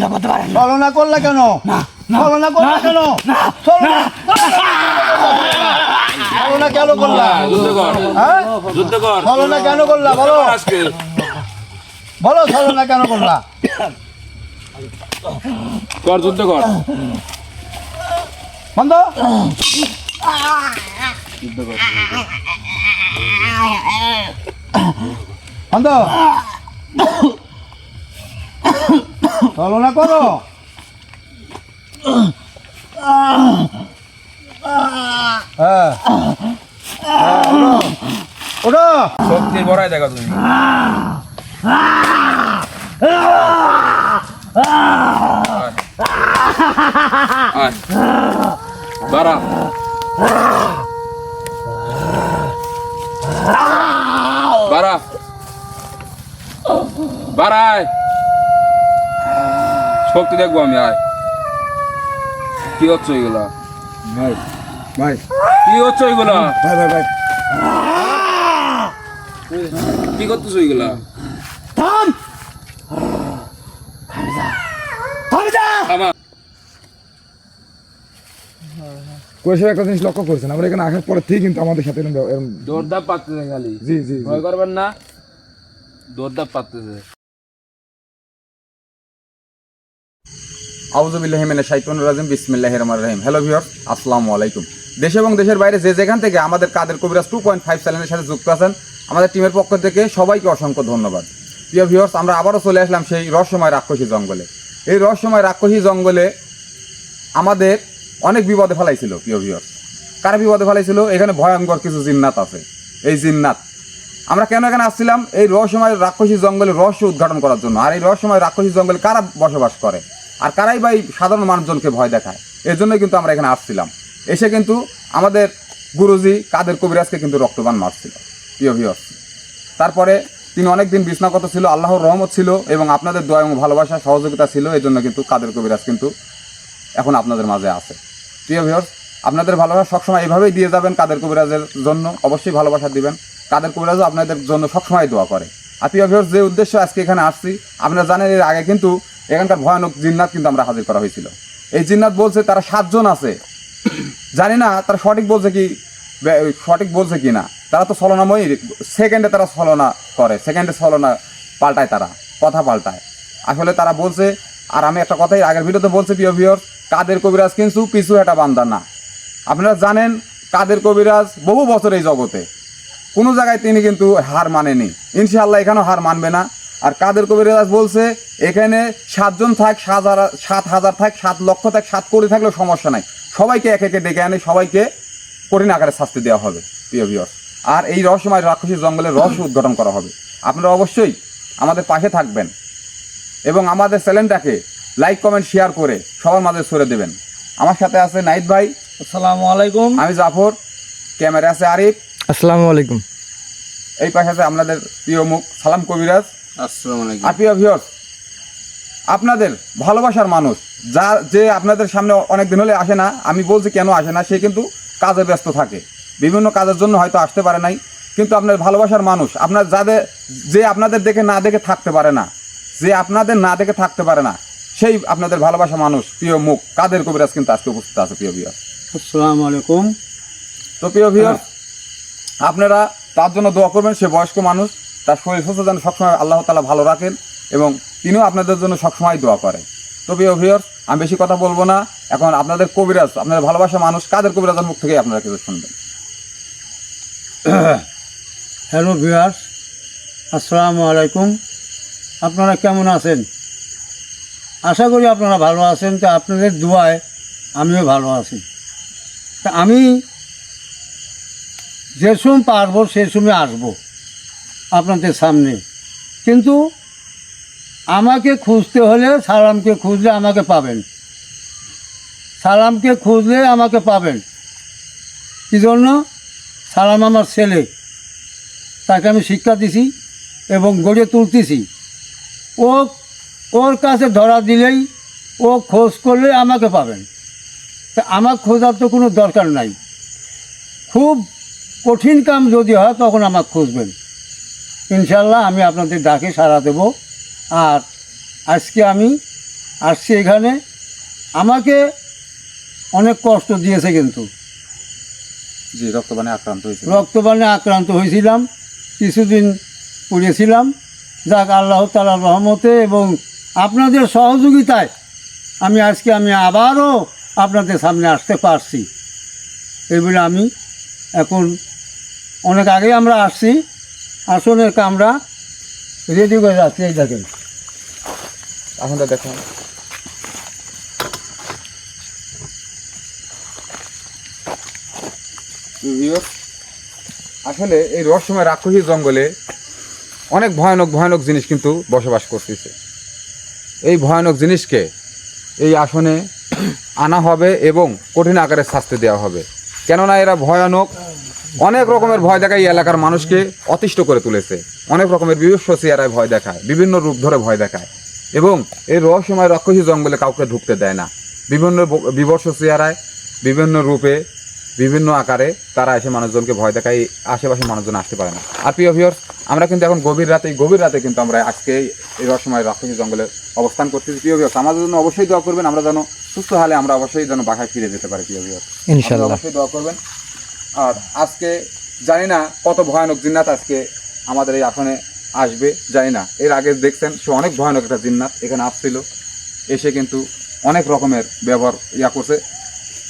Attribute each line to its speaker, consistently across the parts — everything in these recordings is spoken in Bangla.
Speaker 1: ছলনা করলে কেন? ছলনা করলে কেন? ছলনা কেন করলা? হ্যাঁ, ছলনা কেন করলা? বলো বলো, ছলনা কেন করলা?
Speaker 2: কর, যুদ্ধ কর।
Speaker 1: বন্ধ। বন্ধ। ছলনা করো। হ্যাঁ, ওঠো।
Speaker 2: শক্তির বড়াই দেখো তুমি। আয়, বাড়া। বাড়া, বাড়ায়। শক্তি দেখবো আমি। আয়, কি হচ্ছে এগুলা?
Speaker 1: ভাই ভাই
Speaker 2: কি হচ্ছে এগুলা?
Speaker 1: ভাই ভাই ভাই
Speaker 2: কি করতেছো এগুলা?
Speaker 1: থাম।
Speaker 2: থামা।
Speaker 3: কৈশোর একটা জিনিস লক্ষ্য করছেন, আমরা এখানে আসার পরে থেকে কিন্তু আমাদের সাথে
Speaker 2: দৌড়দাপ পাচ্ছে খালি।
Speaker 3: জি জি
Speaker 2: ভয় করবেন না, দৌড়দাপ পাচ্ছে।
Speaker 4: আউযুবিল্লাহি মিনাশ শাইতানির রাজিম, বিসমিল্লাহির রহমানির রহিম। হ্যালো ভিউয়ার্স, আসসালামু আলাইকুম। দেশ এবং দেশের বাইরে যে যেখান থেকে আমাদের কাদের কবিরাজ 2.5 চ্যানেলের সাথে যুক্ত আছেন, আমাদের টিমের পক্ষ থেকে সবাইকে অসংখ্য ধন্যবাদ। প্রিয় ভিউয়ার্স, আমরা আবারও চলে আসলাম সেই রহস্যময় রাক্ষসী জঙ্গলে। এই রহস্যময় রাক্ষসী জঙ্গলে আমাদের অনেক বিপদে ফেলাইছিল। প্রিয় ভিউয়ার্স, কারা বিপদে ফেলাইছিল? এখানে ভয়ঙ্কর কিছু জিন্নাত আছে। এই জিন্নাত আমরা কেন এখানে আসছিলাম? এই রহস্যময় রাক্ষসী জঙ্গলের রহস্য উদ্ঘাটন করার জন্য। আর এই রহস্যময় রাক্ষসী জঙ্গলে কারা বসবাস করে, আর কারাই বা এই সাধারণ মানুষজনকে ভয় দেখায়, এর জন্যই কিন্তু আমরা এখানে আসছিলাম। এসে কিন্তু আমাদের গুরুজি কাদের কবিরাজকে কিন্তু রক্তবান মারছিল। প্রিয় ভিউয়ার্স, তারপরে তিনি অনেক দিন বিছনাগত ছিল। আল্লাহর রহমত ছিল এবং আপনাদের দয়া এবং ভালোবাসা সহযোগিতা ছিল, এই জন্য কিন্তু কাদের কবিরাজ কিন্তু এখন আপনাদের মাঝে আছে। প্রিয় ভিউয়ার্স, আপনাদের ভালোবাসা সবসময় এইভাবেই দিয়ে যাবেন। কাদের কবিরাজের জন্য অবশ্যই ভালোবাসা দিবেন। কাদের কবিরাজও আপনাদের জন্য সবসময় দোয়া করে। আর প্রিয় ভিউয়ার্স, যে উদ্দেশ্য আজকে এখানে আসছি, আপনারা জানেন এর আগে কিন্তু এখানকার ভয়ানক জিন্নাত কিন্তু আমরা হাজির করা হয়েছিল। এই জিন্নাত বলছে তারা 7 জন আছে। জানি না তারা সঠিক বলছে কি না। তারা তো ছলনাময়ী, সেকেন্ডে তারা ছলনা করে, সেকেন্ডে ছলনা পাল্টায়, তারা কথা পাল্টায়। আসলে তারা বলছে, আর আমি একটা কথাই আগের ভিডিওতে বলছি, প্রিয় ভিউয়ার্স, কাদের কবিরাজ কিন্তু পিছু একটা বান্দা না। আপনারা জানেন কাদের কবিরাজ বহু বছর এই জগতে, কোনো জায়গায় তিনি কিন্তু হার মানেনি, ইনশাআল্লাহ এখানেও হার মানবে না। আর কাদের কবিরাজ বলছে এখানে 7 জন থাক, 7,000 থাক, 7 লক্ষ থাক, 7 কোটি থাকলেও সমস্যা নাই, সবাইকে একে একে ডেকে আনে, সবাইকে কঠিন আকারে শাস্তি দেওয়া হবে। প্রিয় ভিউয়ার্স, আর এই রহস্যময় রাক্ষসী জঙ্গলের রহস্য উদ্ঘাটন করা হবে। আপনারা অবশ্যই আমাদের পাশে থাকবেন এবং আমাদের চ্যানেলটাকে লাইক কমেন্ট শেয়ার করে সবার মাঝে ছড়ে দেবেন। আমার সাথে আছে নাইদ ভাই।
Speaker 1: আসসালামু আলাইকুম।
Speaker 4: আমি জাফর। ক্যামেরা আছে আরিফ।
Speaker 3: আসসালামু আলাইকুম।
Speaker 4: এই পাশে আছে আপনাদের প্রিয় মুখ সালাম কবিরাজ।
Speaker 2: আসসালামু আলাইকুম।
Speaker 4: আর প্রিয় ভিউয়ার্স, আপনাদের ভালোবাসার মানুষ যে আপনাদের সামনে অনেক দিন হলে আসে না, আমি বলছি কেন আসে না, সে কিন্তু কাজে ব্যস্ত থাকে, বিভিন্ন কাজের জন্য হয়তো আসতে পারে নাই, কিন্তু আপনার ভালোবাসার মানুষ, আপনার যে আপনাদের দেখে না দেখে থাকতে পারে না, যে আপনাদের না দেখে থাকতে পারে না, সেই আপনাদের ভালোবাসা মানুষ প্রিয় মুখ কাদের কবিরাজ কিন্তু আজকে উপস্থিত আছে। প্রিয় ভিউয়ার্স,
Speaker 1: আসসালামু আলাইকুম।
Speaker 4: তো প্রিয় ভিউয়ার্স, আপনারা তার জন্য দোয়া করবেন। সে বয়স্ক মানুষ, তার শরীর সুস্থ যেন সবসময় আল্লাহ তাআলা ভালো রাখেন এবং তিনিও আপনাদের জন্য সবসময় দোয়া করেন। তো প্রিয় ভিউয়ার্স, আমি বেশি কথা বলবো না, এখন আপনাদের কবিরাজ, আপনাদের ভালোবাসা মানুষ কাদের কবিরাজের মুখ থেকেই আপনারা কিছু শুনবেন।
Speaker 1: হ্যালো ভিউয়ার্স, আসসালামু আলাইকুম। আপনারা কেমন আছেন? আশা করি আপনারা ভালো আছেন। তো আপনাদের দোয়ায় আমিও ভালো আছি। তা আমি যে সময় পারবো সে সময় আসবো আপনাদের সামনে, কিন্তু আমাকে খুঁজতে হলে সালামকে খুঁজলে আমাকে পাবেন, সালামকে খুঁজলে আমাকে পাবেন। কী জন্য? সালাম আমার ছেলে, তাকে আমি শিক্ষা দিছি এবং গড়ে তুলতেছি। ওর কাছে ধরা দিলেই, ও খোঁজ করলে আমাকে পাবেন। তা আমার খোঁজার তো কোনো দরকার নাই। খুব কঠিন কাম যদি হয় তখন আমাকে খুঁজবেন। ইনশাল্লাহ আমি আপনাদের ডাকে সাড়া দেব। আর আজকে আমি আসছি এখানে, আমাকে অনেক কষ্ট দিয়েছে, কিন্তু
Speaker 4: জি রক্তবানে আক্রান্ত হয়েছিল।
Speaker 1: রক্তবানে আক্রান্ত হয়েছিলাম, কিছুদিন পড়েছিলাম। যাক, আল্লাহ তাআলার রহমতে এবং আপনাদের সহযোগিতায় আমি আবারও আপনাদের সামনে আসতে পারছি। এই বলে আমি এখন, অনেক আগে আমরা আসছি, আসনের কামরা রেডি করে যাচ্ছি। এই দেখেন,
Speaker 4: আসনটা দেখুন। আসলে এই রহস্যময় রাক্ষসী জঙ্গলে অনেক ভয়ানক ভয়ানক জিনিস কিন্তু বসবাস করতেছে। এই ভয়ানক জিনিসকে এই আসনে আনা হবে এবং কঠিন আকারে শাস্তি দেওয়া হবে, কেননা এরা ভয়ানক, অনেক রকমের ভয় দেখায়। এই এলাকার মানুষকে অতিষ্ঠ করে তুলেছে, অনেক রকমের বিভৎস চেহারায় ভয় দেখায়, বিভিন্ন রূপ ধরে ভয় দেখায় এবং এই রহস্যময় রাক্ষসী জঙ্গলে কাউকে ঢুকতে দেয় না। বিভিন্ন বিভৎস চেহারায়, বিভিন্ন রূপে, বিভিন্ন আকারে তারা এসে মানুষজনকে ভয় দেখায়, আশেপাশে মানুষজন আসতে পারে না। আর প্রিয় ভিউয়ার্স, আমরা কিন্তু এখন গভীর রাতে কিন্তু আমরা আজকে এই রহস্যময় রাক্ষসী জঙ্গলে অবস্থান করতেছি। প্রিয় ভিউয়ার্স, আমাদের জন্য অবশ্যই দোয়া করবেন, আমরা যেন সুস্থ হলে আমরা অবশ্যই যেন বাসায় ফিরে যেতে পারি। প্রিয় ভিউয়ার্স, ইনশাআল্লাহ অবশ্যই দোয়া করবেন। আর আজকে জানি না কত ভয়ানক জিন্নাত আজকে আমাদের এই আসনে আসবে, জানি না। এর আগে দেখছেন সে অনেক ভয়ানক একটা জিন্নাত এখানে আসছিল, এসে কিন্তু অনেক রকমের ব্যবহার করছে।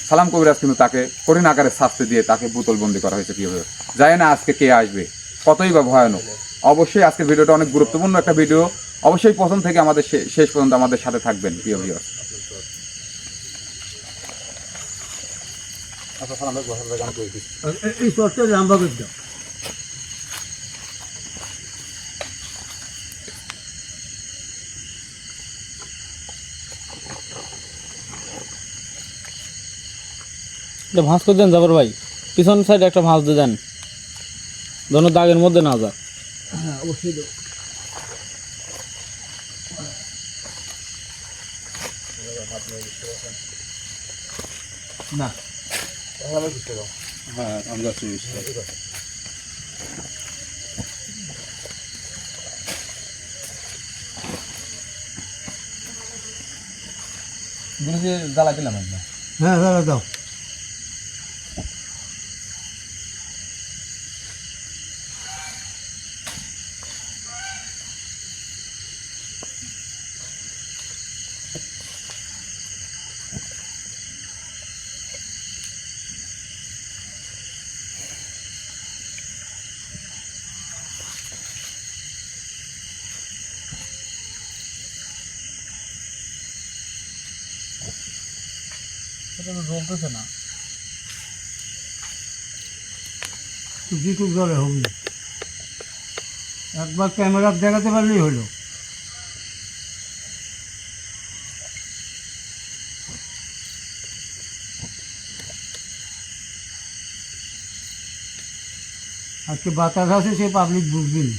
Speaker 4: সালাম কবিরাজ কিন্তু তাকে কঠিন আকারে শাস্তি দিয়ে তাকে বোতলবন্দি করা হয়েছে। কীভাবে জানি না আজকে কে আসবে, কতই বা ভয়ানক। অবশ্যই আজকের ভিডিওটা অনেক গুরুত্বপূর্ণ একটা ভিডিও, অবশ্যই প্রথম থেকে আমাদের শেষ পর্যন্ত আমাদের সাথে থাকবেন প্রিয় ভিউয়ার্স।
Speaker 1: এই শর্টটা লম্বা করে দাও।
Speaker 2: এটা ভাঁজ করে দেন যাবার ভাই, পিছন সাইডে একটা ভাঁজ দিয়ে দেন, যেন দাগের মধ্যে না যায়।
Speaker 1: হ্যাঁ, অবশ্যই দেবো। না,
Speaker 2: হ্যাঁ আমরা জ্বালা দিলাম একদম।
Speaker 1: হ্যাঁ, দাদা দাও।
Speaker 2: এটা তো জ্বলতেছে না।
Speaker 1: যেটুক জলে হবে, একবার ক্যামেরা দেখাতে পারলেই হলো। আজকে বাতাস আছে, সে পাবলিক বুঝবেন।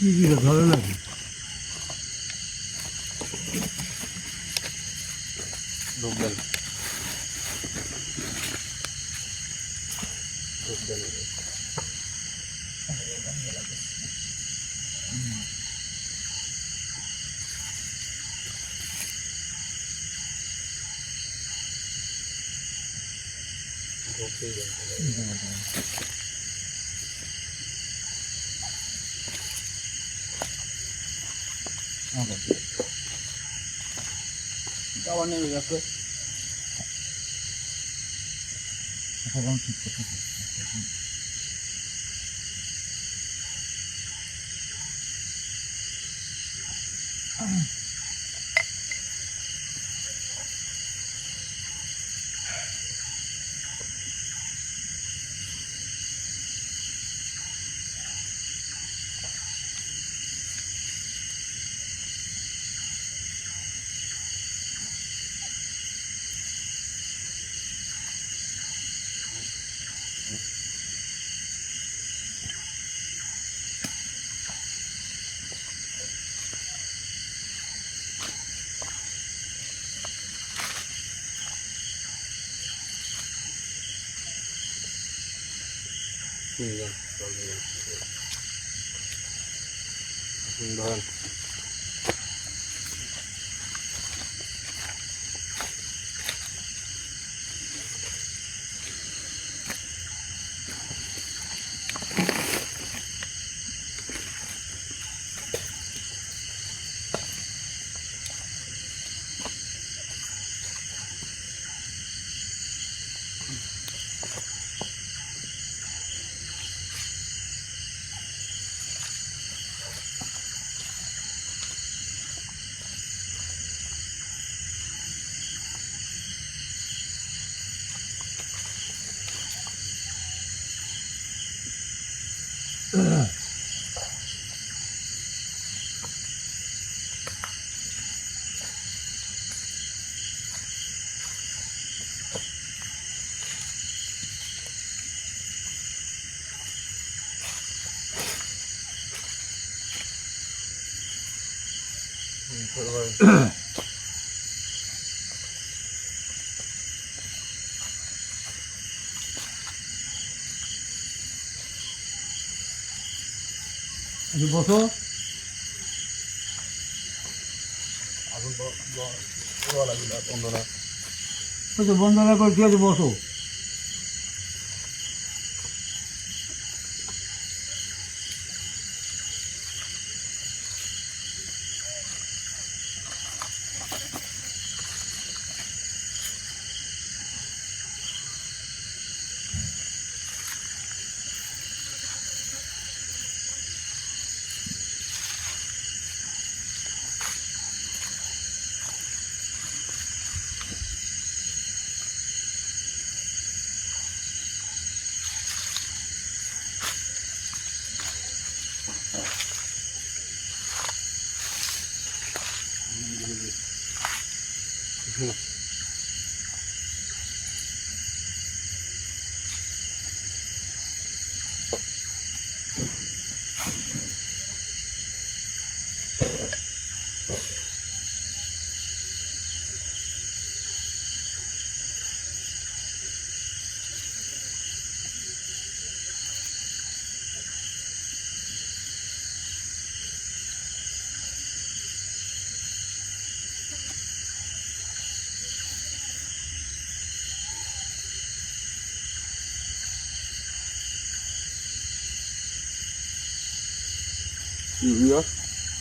Speaker 1: কি দিলে ধরে নাকি?
Speaker 2: খাবার নেমে গেছে। ধরেন
Speaker 1: একটু বসো। ওই তো বন্ধুরা করে ঠিক আছে, বসো।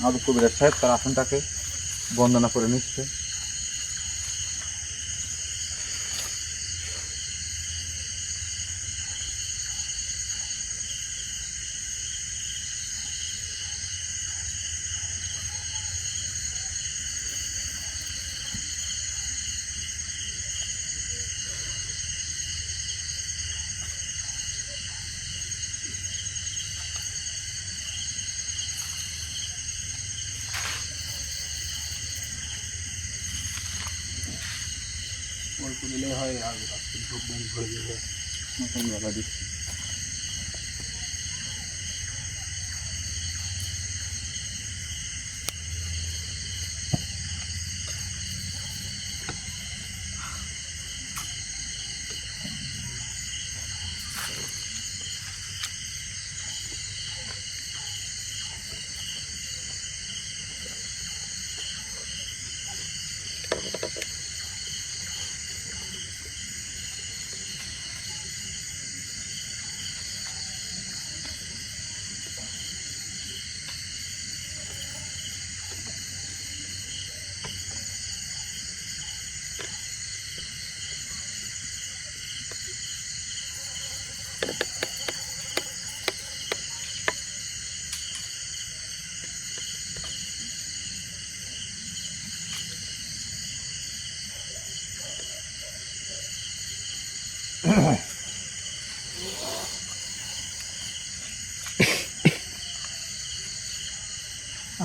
Speaker 4: আমাদের কবিরাজ সাহেব তার আসনটাকে বন্দনা করে নিচ্ছে। নতুন বেলা দিচ্ছি।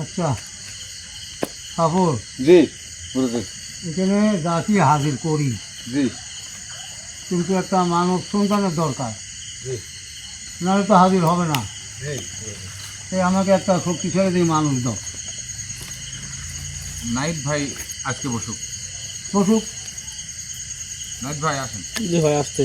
Speaker 1: আচ্ছা কাপড়
Speaker 4: জি বুঝেছি।
Speaker 1: এখানে জাতি হাজির করি,
Speaker 4: জি
Speaker 1: কিন্তু একটা মানব সন্তানের দরকার,
Speaker 4: জি
Speaker 1: নাহলে তো হাজির হবে না।
Speaker 4: জি।
Speaker 1: তাই আমাকে একটা শক্তিশালী দিয়ে মানুষ দাও।
Speaker 4: নাইট ভাই আজকে বসুক।
Speaker 1: বসুক।
Speaker 4: নাইট ভাই আসেন।
Speaker 2: জি ভাই আসতে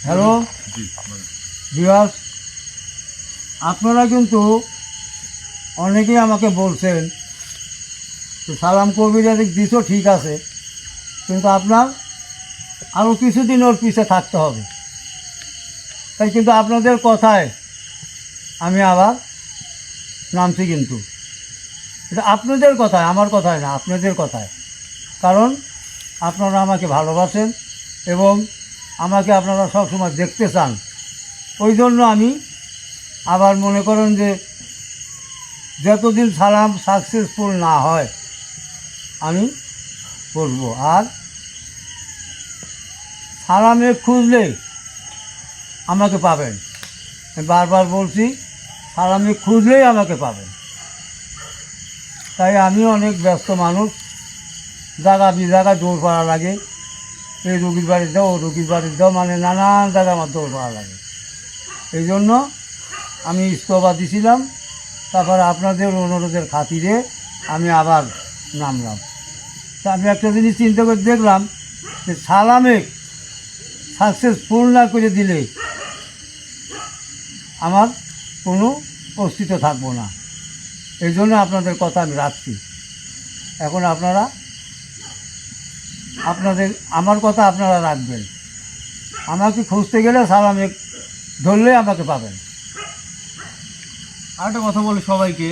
Speaker 1: হ্যালো ভিউয়ার্স, আপনারা কিন্তু অনেকেই আমাকে বলছেন যে সালাম কবিরা দিছ ঠিক আছে, কিন্তু আপনার আরও কিছুদিন ওর পিছে থাকতে হবে। তাই কিন্তু আপনাদের কথায় আমি আবার নামছি, কিন্তু এটা আপনাদের কথায়, আমার কথায় না, আপনাদের কথায়। কারণ আপনারা আমাকে ভালোবাসেন এবং আমাকে আপনারা সবসময় দেখতে চান। ওই জন্য আমি আবার মনে করেন যে যতদিন সালাম সাকসেসফুল না হয় আমি করবো। আর সালামে খুঁজলে আমাকে পাবেন, আমি বারবার বলছি, সালামে খুঁজলেই আমাকে পাবেন। তাই আমি অনেক ব্যস্ত মানুষ, জায়গা বিজায়গা দৌড় করা লাগে, এই রুগীর বাড়ির দাও, ও রুগীর বাড়ির দাও, মানে নানান জায়গায় আমার দৌড় করা লাগে। এই জন্য আমি ইস্তফা দিছিলাম, তারপরে আপনাদের অনুরোধের খাতিরে আমি আবার নামলাম। তা আমি একটা জিনিস চিন্তা করে দেখলাম যে সালামে সাকসেসফুল না করে দিলে আমার কোনো অস্তিত্ব থাকবো না। এই জন্য আপনাদের কথা আমি রাখছি। এখন আপনারা আমার কথা আপনারা রাখবেন। আমাকে খুঁজতে গেলে সালামে ধরলে আমাকে পাবেন।
Speaker 2: আরেকটা কথা বলি সবাইকে,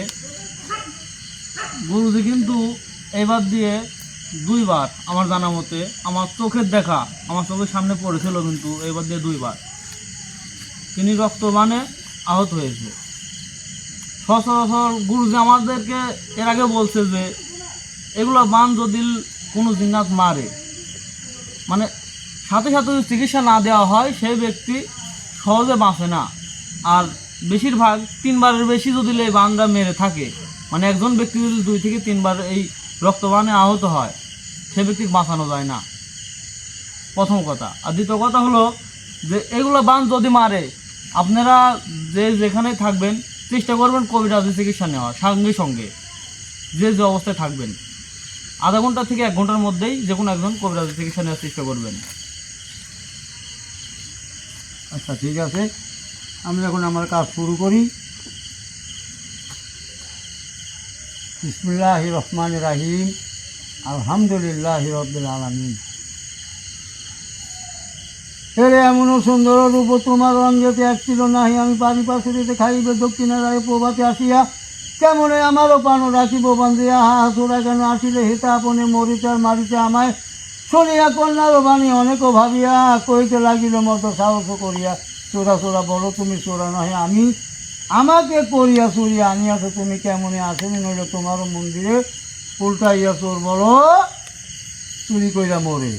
Speaker 2: গুরুজি কিন্তু এবার দিয়ে 2 বার আমার জানা মতে, আমার চোখের দেখা, আমার চোখের সামনে পড়েছিল, কিন্তু এবার দিয়ে 2 বার তিনি রক্তবানে আহত হয়েছে। সচরাচর গুরুজি আমাদেরকে এর আগে বলছে যে এগুলো বান যদি কোনো জিন্নাত মারে, মানে সাথে সাথে যদি চিকিৎসা না দেওয়া হয় সেই ব্যক্তি সহজে বাঁচে না। আর বেশিরভাগ 3 বারের বেশি যদি এই বানটা মেরে থাকে, মানে একজন ব্যক্তি যদি 2 থেকে 3 বার এই রক্তবানে আহত হয়, সে ব্যক্তিকে বাঁচানো যায় না, প্রথম কথা। আর দ্বিতীয় কথা হলো যে এগুলো বান যদি মারে, আপনারা যেখানে থাকবেন চেষ্টা করবেন কবিরাজি চিকিৎসা নেওয়ার সঙ্গে সঙ্গে, যে অবস্থায় থাকবেন আধা ঘন্টা থেকে 1 ঘন্টার মধ্যেই যে কোনো একজন কবিরাজি চিকিৎসা নেওয়ার চেষ্টা করবেন।
Speaker 1: আচ্ছা, ঠিক আছে, আমি এখন আমার কাজ শুরু করি। বিসমিল্লাহির রহমানির রহিম, আলহামদুলিল্লাহি রাব্বিল আলামিন। হেরে এমনও সুন্দর রূপ তোমার রঞ্জতে এক ছিল নাহি, আমি পারিপার্শ্বিতে খাইবে দক্ষিণের রায় প্রভাতে আসিয়া, কেমনে আমারও পান রাখিব বান্ধিয়া, হা তোরা কেন আসিলে হেতা আপনে মরিতে আর মারিতে আমায়, শুনিয়া কন্যারও বাণী অনেকও ভাবিয়া, কইতে লাগিল মতো সাহস করিয়া, চোরা চোরা বলো তুমি চোরা নহে আমি, আমাকে করিয়া চুরিয়া আনিয়াছ তুমি, কেমনে আসেনি নইলে তোমারও মন্দিরে উল্টাইয়া চোর বলো চুরি কইরা মরে।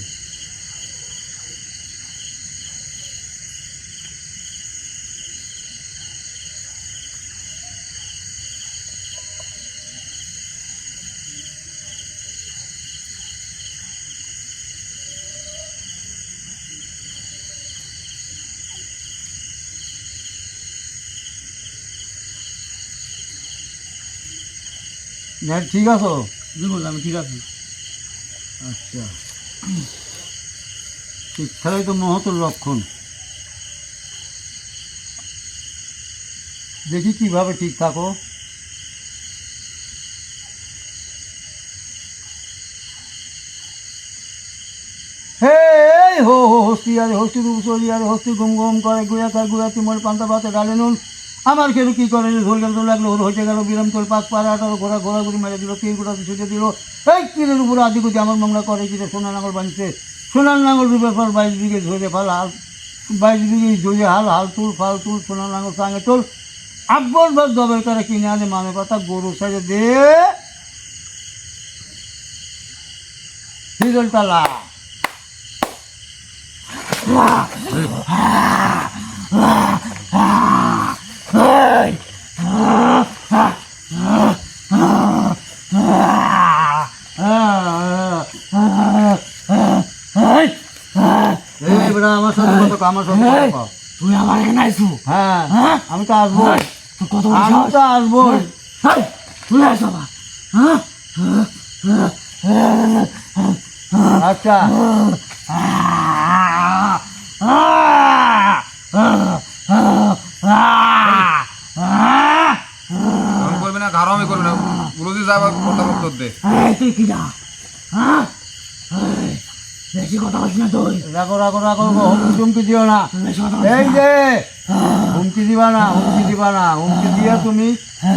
Speaker 1: ঠিক আছে,
Speaker 2: জি বললাম আমি ঠিক আছে।
Speaker 1: আচ্ছা, ঠিক ছাড়াই তো মহতের লক্ষণ। দেখি কিভাবে ঠিক থাকো। হে হো হো হস্তি আরে হস্তি রূপ চলি আরে হস্তি ঘুম ঘুম করে, গুয়া খায় গুয়া তিমল পান্তা ভাতে গালে নুন, আমার কেন কি করে ঝোল গেল লাগলো, ওর হইতে গেল বিরাম তোর 5 পাড়া 18 ঘোড়া ঘোড়াঘুড়ি মেরে দিল, 3 গোটা ছুটে দিল, এই তীরের উপরে আদিকুতি আমার মংলা করে কিরে, সোনার নাঙল বানছে, সোনার নাঙল রূপের ফল 22 বিঘে ধরে ফল হাল, 22 বিঘে ধরে হাল, হাল তুল ফাল তুল, সোনার নাঙল সঙ্গে তোল, আকবর বাদ দবের করে কিনে আনে, মানে কথা গরু ছেড়ে দে হিজল তালা। আমার সাথে কথা কও, আমার সাথে কথা কও।
Speaker 2: তুই আমার এখানে আইসু?
Speaker 1: হ্যাঁ, আমি তো আসবো,
Speaker 2: তুই কত
Speaker 1: আমি তো আসবো।
Speaker 2: তুই আইস বাবা?
Speaker 1: আচ্ছা
Speaker 4: আমি করবি না, ঘাড়ও আমি করবি না, গুরুজি যা আবার কথা উত্তর দে।
Speaker 2: তুই কি না বেশি কথা বলছি না তুই
Speaker 1: রাখো রাখো রাখো হুমকি টুমকি দিও না।
Speaker 2: বেশি কথা
Speaker 1: এই যে হুমকি দিবা না, হুমকি দিবা না, হুমকি দিয়ে তুমি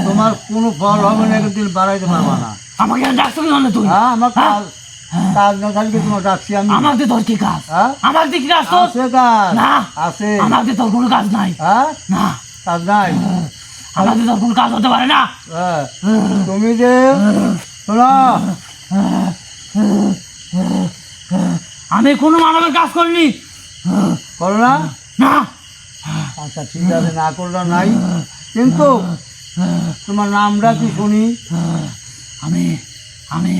Speaker 1: তোমার কোনো ফল হবে না, একদিন বাড়াইতে পারবা না।
Speaker 2: আমাকে ডাকছো কি তুই
Speaker 1: হ্যাঁ আমার কাজ কাজ না থাকলে তোমার ডাকছি আমি।
Speaker 2: আমাকে তোর কি কাজ
Speaker 1: হ্যাঁ
Speaker 2: আমাকে কি কাজ তোর
Speaker 1: আছে কাজ
Speaker 2: না
Speaker 1: আছে।
Speaker 2: আমাকে তোর কোনো কাজ নাই
Speaker 1: হ্যাঁ
Speaker 2: না
Speaker 1: কাজ নাই।
Speaker 2: আমাকে তোর কোনো কাজ হতে পারে না
Speaker 1: হ্যাঁ তুমি যে শোনো
Speaker 2: আমি কোনো মানবের কাজ করিনি
Speaker 1: করো না।
Speaker 2: না
Speaker 1: আচ্ছা ঠিক আছে, না করলে নাই, কিন্তু তোমার নামটা কি শুনি?
Speaker 2: আমি আমি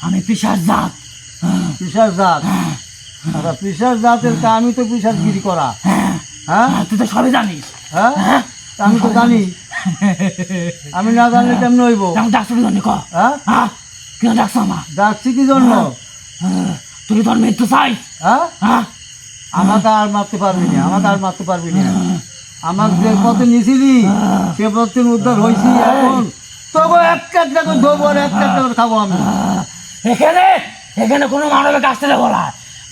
Speaker 2: আমি পিশাচ জাত
Speaker 1: পিসার জাত। আচ্ছা পিসার জাতের তা আমি তো পিসারগিরি করা। হ্যাঁ
Speaker 2: তুই তো সবই জানিস
Speaker 1: হ্যাঁ তা আমি তো জানি, আমি না জানলে কেমন হইব?
Speaker 2: আমি ডাকছো কি জন্য ক
Speaker 1: হ্যাঁ
Speaker 2: হ্যাঁ কেন ডাকছো আমার
Speaker 1: ডাকছি কি জন্য?
Speaker 2: তুই কি তোর মৃত্যু চাই
Speaker 1: হ্যাঁ
Speaker 2: হ্যাঁ
Speaker 1: আমাকে আর মারতে পারবি না, আমাকে আর মারতে পারবি না। আমার যে পথে নিয়েছিলি সে পথে উদ্ধার হয়েছি, এখন তবু এক কাজটা করে ধরবো আর এক কাজটা করে খাবো আমি।
Speaker 2: এখানে এখানে কোনো মানবের কাছ থেকে বলা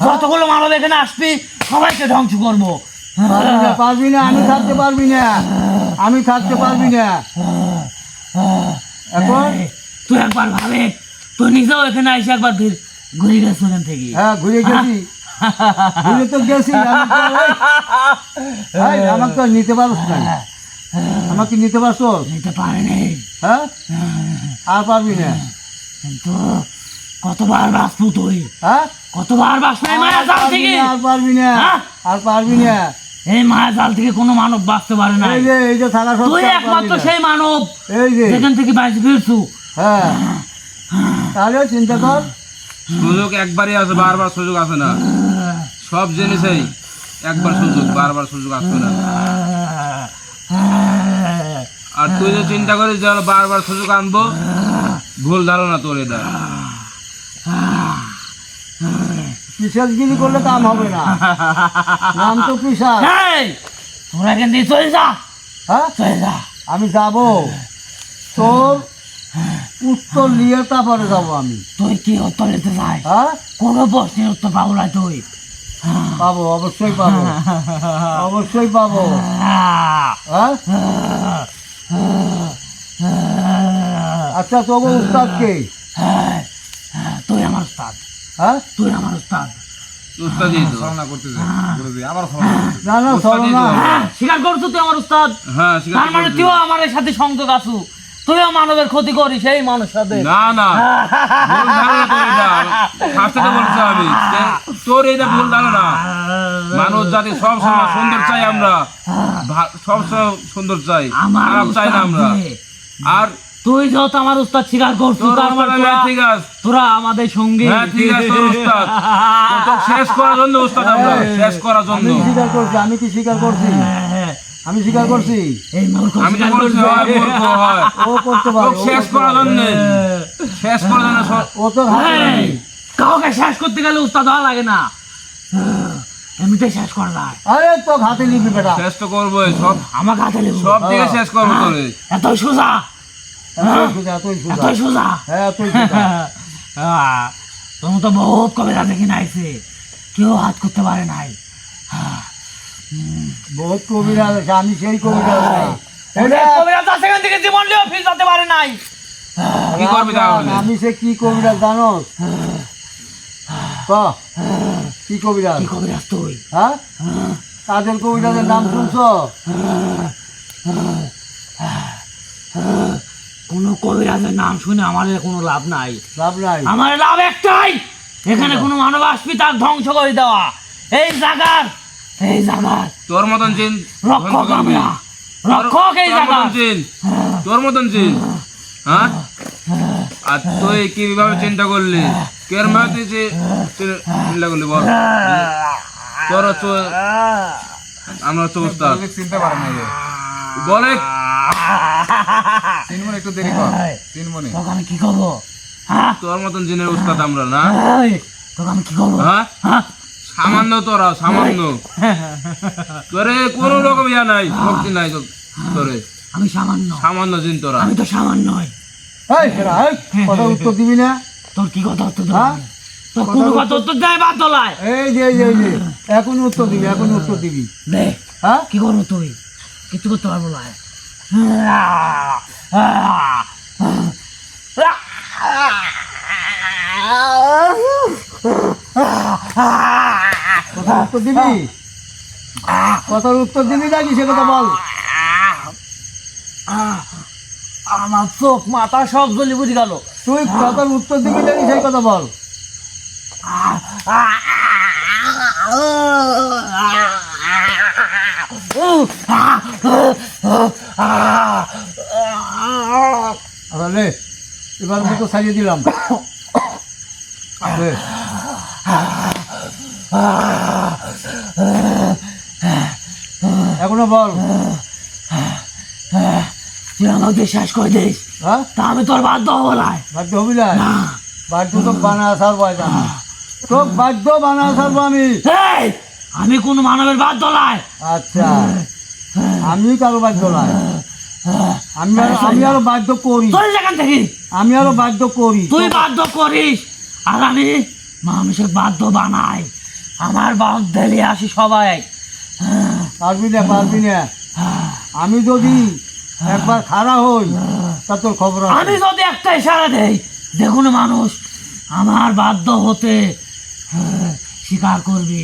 Speaker 2: যতগুলো মানব এখানে আসবি সবাইকে ধ্বংস করবো
Speaker 1: পারবি না, পারবি না, আমি থাকতে পারবি না, আমি থাকতে পারবি না। এখন
Speaker 2: তুই একবার ভাবে তুই নিজেও এখানে এসে একবার ঘুরে গেছো এখান থেকে
Speaker 1: হ্যাঁ ঘুরে গেছি, ঘুরে তো গেছি। আমাকে তো আর নিতে পারছ না, আমাকে নিতে পারছ?
Speaker 2: নিতে পারেনি
Speaker 1: হ্যাঁ আর পারবি না।
Speaker 2: কিন্তু কতবার বাঁচবো তুই
Speaker 1: হ্যাঁ
Speaker 2: কতবার বাঁচবো এই মায়া জাল থেকে
Speaker 1: আর পারবি না,
Speaker 2: হ্যাঁ?
Speaker 1: আর পারবি না।
Speaker 2: এই মায়া জাল থেকে কোনো মানব বাঁচতে পারে না
Speaker 1: এই যে থাকা
Speaker 2: তুই
Speaker 1: সত্ত্বেও আর
Speaker 2: একমাত্র
Speaker 1: পারবি না।
Speaker 2: সেই মানব
Speaker 1: এই যে
Speaker 2: যেখান থেকে বাইরে ফিরছু
Speaker 1: হ্যাঁ তাহলে চিন্তা কর।
Speaker 5: সুযোগ একবারই আছে, বারবার সুযোগ আসে না। সব জিনিসেই একবার সুযোগ, বারবার সুযোগ আসবে না। আর তুই যে চিন্তা করিস যে বারবার সুযোগ আনবো, ভুল ধারণা তোর এটা।
Speaker 1: পিসাজগিরি করলে কাম হবে না, নাম তো পিসাজ।
Speaker 2: এই, তোরা এখান থেকে চলে যা
Speaker 1: হ্যাঁ
Speaker 2: চলে যা
Speaker 1: আমি যাব, তোর উত্তর নিয়ে তারপরে যাবো আমি।
Speaker 2: তুই কি উত্তর দিতে চাই
Speaker 1: হ্যাঁ
Speaker 2: কোনো প্রশ্নের উত্তর পাবো না তুই
Speaker 1: পাবো, অবশ্যই পাবো, অবশ্যই পাবো। হ্যাঁ আচ্ছা তোকে উস্তাদ কে?
Speaker 2: তুই আমার উস্তাদ
Speaker 1: হ্যাঁ
Speaker 2: তুই আমার উস্তাদ
Speaker 5: উস্তাদি তো।
Speaker 4: ছলনা করতেছে গুরুজি, আবার ছলনা করতেছে।
Speaker 1: না না চলো না।
Speaker 2: স্বীকার করছো তুই আমার উস্তাদ
Speaker 5: হ্যাঁ, স্বীকার
Speaker 2: তার মানে
Speaker 5: করছি।
Speaker 2: তুইও আমার সাথে সংযোগ আছু তুইও মানবের ক্ষতি করিস এই মানুষ সাথে
Speaker 5: না না, ভুল ধারণা তোর এটা। ফার্স্টে তো বলছি আমি যে তোর এটা ভুল ধারণা। মানুষ জাতি সব সময় সুন্দর চাই আমরা, সব সময় সুন্দর চাই,
Speaker 2: আমার
Speaker 5: খারাপ চাই না আমরা।
Speaker 2: উস্তাদ যে।
Speaker 5: আর
Speaker 2: তুই যেহেতু আমার উস্তাদ স্বীকার করছিস
Speaker 5: তোর
Speaker 2: তার মানে
Speaker 5: উস্তাদ, হ্যাঁ, ঠিক আছে।
Speaker 2: তোরা আমাদের সঙ্গী
Speaker 5: হ্যাঁ ঠিক আছে, তোর উস্তাদ। তোর শেষ করার জন্য উস্তাদ আমরা, শেষ করার জন্য।
Speaker 1: আমি স্বীকার করছি, আমি কি স্বীকার করছি? আমি স্বীকার করছি।
Speaker 2: এই মূর্খ
Speaker 5: আমি তো
Speaker 2: স্বীকার
Speaker 5: বলছি
Speaker 2: করছে।
Speaker 5: হয় মূর্খ হয়,
Speaker 1: ও করতে পারে,
Speaker 5: তোকে শেষ করার জন্য, শেষ করার জন্য
Speaker 1: ও তো হাতে
Speaker 2: এই,
Speaker 1: নেই।
Speaker 2: কাউকে শেষ করতে গেলে উস্তাদ হওয়া লাগে না এমনিতেই শেষ করা যায়
Speaker 1: আরে তো হাতে নিবি বেটা,
Speaker 5: শেষ তো করবোই, সব
Speaker 2: আমাকে হাতে লেবু
Speaker 5: সব দিকে শেষ করবো তোরে।
Speaker 2: এতই সোজা
Speaker 1: এতই সোজা, এতই সোজা।
Speaker 2: এতই সোজা
Speaker 1: হ্যাঁ এতই সোজা।
Speaker 2: তুমি তো বহুত কবিরা দেখি নাইছে কেউ হাত করতে পারে নাই
Speaker 1: বহুত কবিরা আছে, আমি সেই কবিরা না।
Speaker 2: অনেক কবিরা তো সেখান থেকে জীবন নিয়েও ফিরে যেতে পারে নাই
Speaker 5: কি করবি তাহলে?
Speaker 1: আমি সে কি কবিরা জানো? কি কবিরা?
Speaker 2: কি কবিরাজ তুই
Speaker 1: হ্যাঁ তাদের কবিরাজের নাম শুনছো?
Speaker 2: কোনো কবিরাজের নাম শুনে আমাদের কোনো লাভ নাই
Speaker 1: লাভ নাই।
Speaker 2: আমার লাভ একটাই এখানে কোনো মানব আসবি তার ধ্বংস করে দেওয়া এই জায়গার
Speaker 5: তোর মতন জিন
Speaker 2: রক্ষক আমরা রক্ষক এই
Speaker 5: তোর
Speaker 2: জায়গা
Speaker 5: মতন জিন, তোর মতন জিন। হ্যাঁ, আর তুই কিভাবে চিন্তা করলি? কের মাঝে যে চিন্তা করলি বল? তোর আমরা হচ্ছে উস্তাদ,
Speaker 4: গুরুজি চিনতে পারে না যে।
Speaker 5: বলে
Speaker 4: তিন মনে একটু দেরি কর, তিন মনে।
Speaker 2: তোকে আমি কি করবো হ্যাঁ
Speaker 5: তোর মতন জিনের উস্তাদ আমরা না।
Speaker 2: এই, তোকে আমি কি করবো?
Speaker 5: হ্যাঁ
Speaker 2: হ্যাঁ
Speaker 5: সামান্য তোরা সামান্য তোরে কোনো রকম ইয়া নাই শক্তি নাই তোরে
Speaker 2: আমি সামান্য,
Speaker 5: সামান্য জিন তোরা
Speaker 2: আমি তো সামান্যই।
Speaker 1: এই বেটা, এই, কথা উত্তর দিবি না?
Speaker 2: তোর কি কথা উত্তর
Speaker 1: হ্যাঁ?
Speaker 2: দেয়? তোর কোনো কথা উত্তর দেয় বাদ দলায়?
Speaker 1: এই যে এখনই উত্তর দিবি, এখনই উত্তর দিবি।
Speaker 2: দে,
Speaker 1: হ্যাঁ?
Speaker 2: কি করবো তুই? কিছু করতে পারবো না।
Speaker 1: কথার উত্তর দিবি? কথার উত্তর দিবি নাকি সে কথা বল।
Speaker 2: আমার চোখ মাথা সব জ্বলি বুঝে গেল।
Speaker 1: তুই কথার উত্তর দিবি নাকি সেই কথা বল। তাহলে এবার আমি তো ছাড়িয়ে দিলাম। নে। এখনো বল।
Speaker 2: তুই আমাকে শেষ করে দিস,
Speaker 1: হ্যাঁ,
Speaker 2: তা আমি তোর বাধ্য হবো না।
Speaker 1: বাধ্য হবি না? বাধ্য তো বানা সারবো জানি, তো বাধ্য বানা সারবো আমি।
Speaker 2: এই, আমি কোন মানবের বাধ্য নয়।
Speaker 1: আচ্ছা, আমি কারো বাধ্য নয়, আমি আরো বাধ্য করি,
Speaker 2: চল যেখান থেকে।
Speaker 1: আমি আরো বাধ্য করি।
Speaker 2: তুই বাধ্য করিস আর আমি মানুষের বাধ্য বানাই। আমার বাধ্য দিলে আসি সবাই।
Speaker 1: পারবি না, পারবি না। আমি যদি একবার খাড়া হই তা তোর খবর আছে।
Speaker 2: আমি যদি একটা ইশারা দেই, দেখুন মানুষ আমার বাধ্য হতে স্বীকার করবি।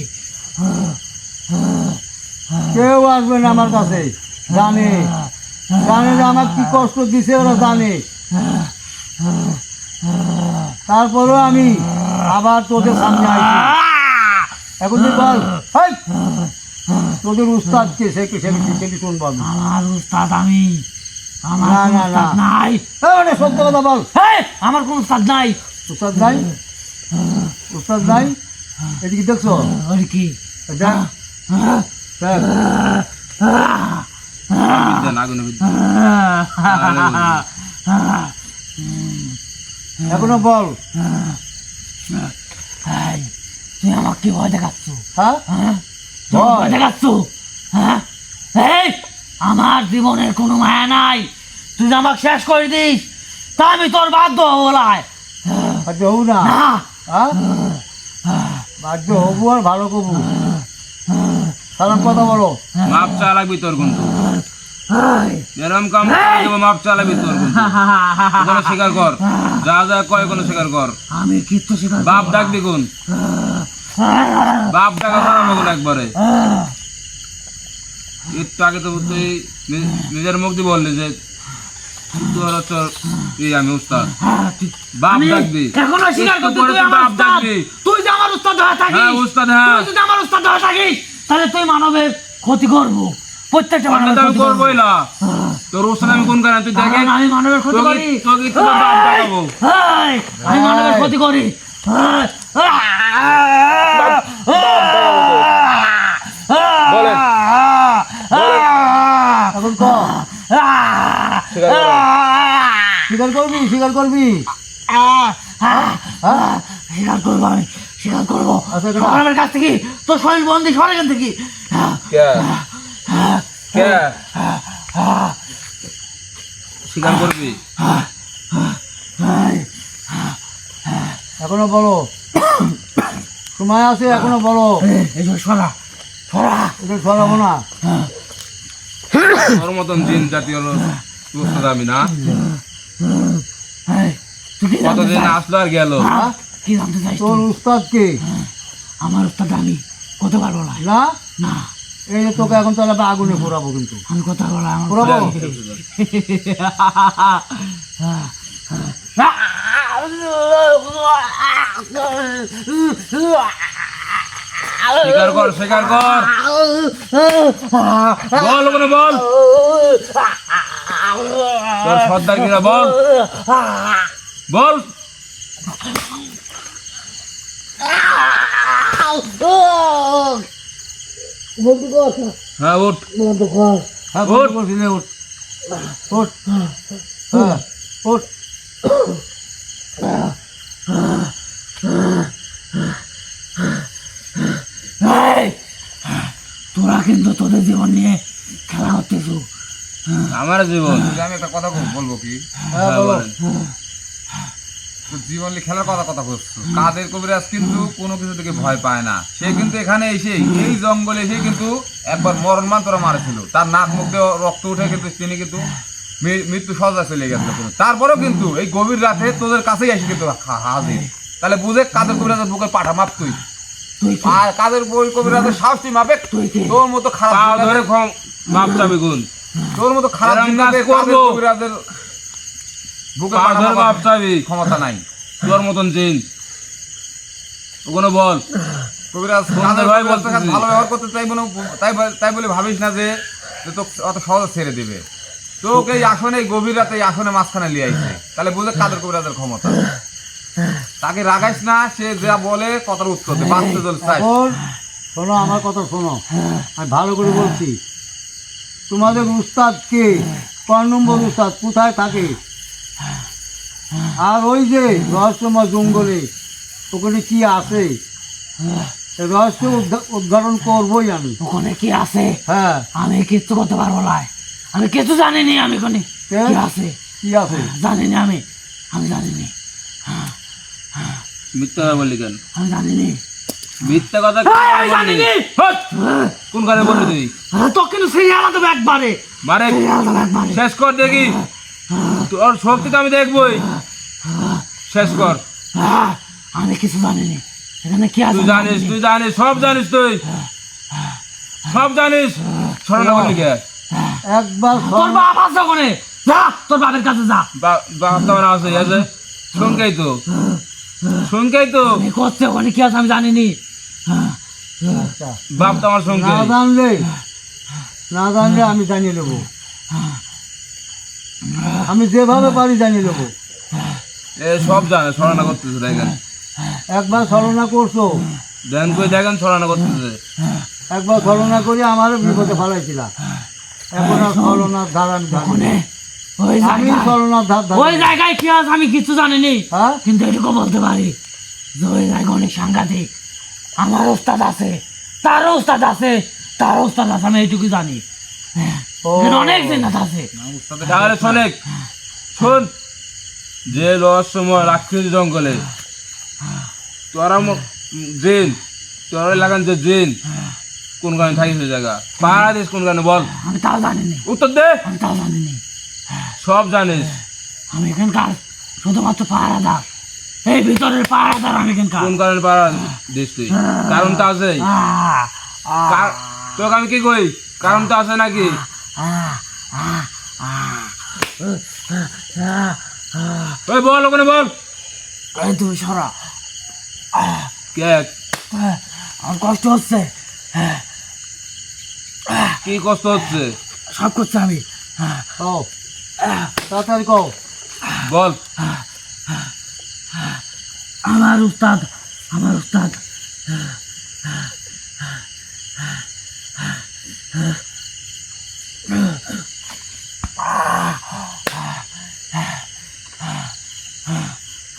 Speaker 1: কেউ আসবে না আমার কাছে, জানে জানে যে আমার কি কষ্ট দিছে ওরা জানে। তারপরেও আমি আবার তোদের সামনে আইছি। এখন তুই বল, হেই, তোদের উস্তাদ কে? সেটি শুনবো আমি।
Speaker 2: আমার উস্তাদ আমি, আমার
Speaker 1: না,
Speaker 2: কোনো
Speaker 1: না,
Speaker 2: উস্তাদ
Speaker 1: না।
Speaker 2: নাই।
Speaker 1: মানে সত্য কথা বল।
Speaker 2: হেই, আমার কোনো উস্তাদ নাই।
Speaker 1: উস্তাদ নাই? উস্তাদ নাই? এদিকে দেখছো?
Speaker 2: ওর কি?
Speaker 1: দেখ, দেখ।
Speaker 5: বিদ্যান আগুনে বিদ্যান
Speaker 1: এখনো বল।
Speaker 2: এই, তুই আমাকে কি ভয় দেখাচ্ছ?
Speaker 1: হ্যাঁ,
Speaker 2: হ্যাঁ? তুই আমাকে ভয় দেখাচ্ছ? হ্যাঁ? এই, আমার জীবনের কোনো মায়া নাই। তুই যদি আমাকে শেষ করে দিস তা আমি তোর বাধ্য হবো না।
Speaker 1: বাধ্য হবু না?
Speaker 2: না,
Speaker 1: হ্যাঁ, বাধ্য হবু আর ভালো করবু। সালাম কথা বলো।
Speaker 5: মাপ চা লাগবি তোর কিন্তু
Speaker 2: এই,
Speaker 5: এরম কাম করে দেবো, মাপ চা লাগবি তোর কিন্তু কোনো স্বীকার কর, যা যা কয় কোনো স্বীকার কর।
Speaker 2: আমি কিচ্ছু শিকার
Speaker 5: বাপ ডাকবি কোন, বাপ ডাকা খারাপ হবে একবারে। একটু আগে তো তুই নিজের মুখ দিয়ে বললি যে তোর হচ্ছে আমি উস্তাদ, বাপ ডাকবি।
Speaker 2: এখনো স্বীকার
Speaker 5: একটু
Speaker 2: করতে
Speaker 5: পরে
Speaker 2: তুই
Speaker 5: তুই
Speaker 2: আমার
Speaker 5: বাপ
Speaker 2: উস্তাদ।
Speaker 5: ডাকবি।
Speaker 2: তুই যে আমার উস্তাদ হয়ে থাকিস,
Speaker 5: হ্যাঁ উস্তাদ, হ্যাঁ
Speaker 2: তুই যদি আমার উস্তাদ হয়ে থাকিস তাহলে তুই মানবের ক্ষতি করবো, প্রত্যেকটা মানবের
Speaker 5: আমি
Speaker 2: ক্ষতি করবো।
Speaker 5: করবোই না, তোর উস্তাদ আমি কোন কারণে তুই দেখে
Speaker 2: কারণ আমি মানবের ক্ষতি
Speaker 5: তোকে
Speaker 2: করি।
Speaker 5: তোকে একটু বাপ ডাকাবো।
Speaker 2: এই, আমি মানবের ক্ষতি করি।
Speaker 3: বলেন।
Speaker 1: এখন ক, স্বীকার করবি? স্বীকার করবি? হ্যাঁ?
Speaker 2: স্বীকার করবো, আমি স্বীকার করবো।
Speaker 1: আচ্ছা, এটা-
Speaker 2: সকালের কাছ থেকে তোর শরীর বন্দি, সরে এখান থেকে।
Speaker 5: কে কে স্বীকার করবি?
Speaker 1: এখনো বলো, সময় আছে, এখনো বলো।
Speaker 2: এই যে সরা সরা।
Speaker 1: এটা সরাবো না।
Speaker 5: তোর মতন জিন জাতীয় উস্তাদ আমি না,
Speaker 2: এই, তুই কি জানতে
Speaker 5: কতদিন
Speaker 2: চাস?
Speaker 5: আসলো আর গেল।
Speaker 2: হ্যাঁ? কি জানতে চাইছ
Speaker 1: তোর
Speaker 2: তুই?
Speaker 1: উস্তাদ কে?
Speaker 2: আমার উস্তাদ আমি করতে পারবো না।
Speaker 1: না,
Speaker 2: না,
Speaker 1: এই যে তোকে এখন তাহলে আগুনে পোড়াবো কিন্তু।
Speaker 2: আমি কথা বলা আমার
Speaker 1: পোড়াবো?
Speaker 5: স্বীকার কর, স্বীকার কর, বল ওখানে বল, তোর সর্দার কিনা বল, বল। হ্যাঁ উঠ,
Speaker 1: হ্যাঁ,
Speaker 5: ওঠ।
Speaker 1: করছি নে, ওঠ। ওঠ। হ্যাঁ, ওঠ।
Speaker 2: কিন্তু তোদের জীবন নিয়ে খেলা করতেছো।
Speaker 5: আমার জীবন
Speaker 4: আমি একটা কথা বলবো কি,
Speaker 1: হ্যাঁ বলো।
Speaker 5: বলেন।
Speaker 4: তো জীবন নিয়ে খেলার কথা বলছো। কাদের কবিরাজ কিন্তু কোনো কিছু থেকে ভয় পায় না। সে কিন্তু এখানে এসে এই জঙ্গলে এসে কিন্তু একবার মরণমান তোরা মারেছিল, তার নাক মুখ দিয়ে রক্ত উঠে কিন্তু তিনি কিন্তু মৃত্যু সহজা চলে গেছিল, কিন্তু তারপরেও কিন্তু এই গভীর রাতে তোদের কাছেই এসে কিন্তু হাজির। তাহলে বুঝে কাদের কবিরাজের বুকে পাঠা মাপ তুই, আর কাদের বই কবিরাজের সাহস তুই মাপে। তোর মতো খারাপ
Speaker 5: পাও ধরে
Speaker 4: জিন্নাদের-
Speaker 5: মাপ চাবি গুণ,
Speaker 4: তোর মতো খারাপ
Speaker 5: এরম
Speaker 4: জিন্নাদের
Speaker 5: কাজ করবো।
Speaker 4: কাদের কবিরাজের বুকে
Speaker 5: পাও
Speaker 4: পাঠা
Speaker 5: ধরে মাপ
Speaker 4: মাপার
Speaker 5: চাবি,
Speaker 4: ক্ষমতা নাই।
Speaker 5: তোর মতন জিন। ওখানে বল,
Speaker 4: কবিরাজ
Speaker 5: তোমাদের
Speaker 4: কাদের
Speaker 5: ভাই
Speaker 4: কবিরাজের সাথে
Speaker 5: বলতেছি।
Speaker 4: ভালো ব্যবহার করতে তাই বলে ভাবিস না যে তো অত সহজে ছেড়ে দিবে। তোকে এই আসনে, এই গভীর রাতে এই আসনে মাঝখানে লিয়ে আইছে, তাহলে বুঝে কাদের কবিরাজের ক্ষমতা। তাকে রাগাইস না, সে যা বলে কথার উত্তর দে, বাঁচতে চল চাই।
Speaker 1: এখন শোনো, আমার কথা শোনো, আমি ভালো করে বলছি। তোমাদের উস্তাদ কে? 5 নম্বর উস্তাদ কোথায় থাকে? আর ওই যে রহস্যময় জঙ্গলে ওখানে কি আছে, এই রহস্য উদ্ঘাটন করবোই আমি।
Speaker 2: ওখানে কি আছে
Speaker 1: হ্যাঁ,
Speaker 2: আমি কিচ্ছু করতে পারবো না, আমি কিছু জানিনি। আমি কোনে
Speaker 1: কে?
Speaker 2: কি আছে
Speaker 1: কি আছে?
Speaker 2: জানিনি, আমি জানিনি,
Speaker 5: মিথ্যা কথা বললি কেন?
Speaker 2: আমি জানিনি।
Speaker 5: মিথ্যা কথা
Speaker 2: এই, আমি জানিনি।
Speaker 5: হট! কোন কারে বললি তুই?
Speaker 2: তো কিন্তু সেই আলাদা একবারে,
Speaker 5: মারে
Speaker 2: সেই আলাদা একবারে।
Speaker 5: শেষ কর দেখি, তোর শক্তি তো আমি দেখবই। শেষ কর।
Speaker 2: আমি কিছু জানিনি। এখানে কি আছে
Speaker 5: তুই জানিস, তুই জানিস, সব জানিস, তুই সব জানিস। ছড়ানো বললি কে?
Speaker 1: একবার
Speaker 2: তোর বাপ আছে ওখানে, যা তোর বাপের কাছে যা।
Speaker 5: বাপ তো আমার আছে, আছে শুনকেই তো, শুনকেই তো
Speaker 2: আমি করছে ওখানে কি আছে আমি জানিনি।
Speaker 5: বাপ তো আমার সঙ্গে।
Speaker 1: না জানলে আমি জানিয়ে নেবো, আমি যেভাবে পারি জানিয়ে নেবো।
Speaker 5: এ সব জানে, ছড়ানো করতেছে দেখেন,
Speaker 1: একবার ছলনা করছো,
Speaker 5: দেন কই দেখেন ছড়ানো করতেছে।
Speaker 1: একবার ছলনা করে আমারও বিপদে ফেলাইছিলাম। এখন আর ছলনার ধার আমি জানি
Speaker 2: ওখানে
Speaker 1: না।
Speaker 2: ওই
Speaker 1: আমি
Speaker 2: জায়গায়,
Speaker 1: ছলনার ধার
Speaker 2: ওই
Speaker 1: জানি না।
Speaker 2: জায়গায় কি আছে আমি কিছু জানিনি।
Speaker 1: হ্যাঁ,
Speaker 2: কিন্তু এটুকু বলতে পারি যে ওই জায়গা অনেক সাংঘাতিক। আমার ওস্তাদ আছে, তারও ওস্তাদ আছে, তারও ওস্তাদ আছে, আমি এইটুকু জানি। হ্যাঁ,
Speaker 1: ও।
Speaker 2: এখানে অনেক জিনিস আছে।
Speaker 5: তাহলে শোনেক, শোন, যে রহস্যময় রাক্ষসী জঙ্গলে তোরা জিন, তোরা লাগান যে জিন কোন গানে থাকিস ওই জায়গা, পাহাড়িস কোন গানে বল,
Speaker 2: আমি তাও জানিনি,
Speaker 5: উত্তর দে।
Speaker 2: আমি তাও জানিনি।
Speaker 5: সব জানিস,
Speaker 2: আমি এখানকার শুধুমাত্র পাহারাদার, এই ভিতরের পাহারাদার আমি এখানকার।
Speaker 5: কোন কারণে পাহাড় দিস তুই? কারণ তো আছে। তোকে আমি কি কই, কারণ তো আছে নাকি? ওই বল, ওখানে বল।
Speaker 2: এই তুই সরা,
Speaker 5: কে?
Speaker 2: আমার কষ্ট হচ্ছে,
Speaker 5: কি কষ্ট হচ্ছে?
Speaker 2: সব করছে আমি।
Speaker 1: কও, তাড়াতাড়ি কও।
Speaker 5: বল।
Speaker 2: আমার উস্তাদ, আমার উস্তাদ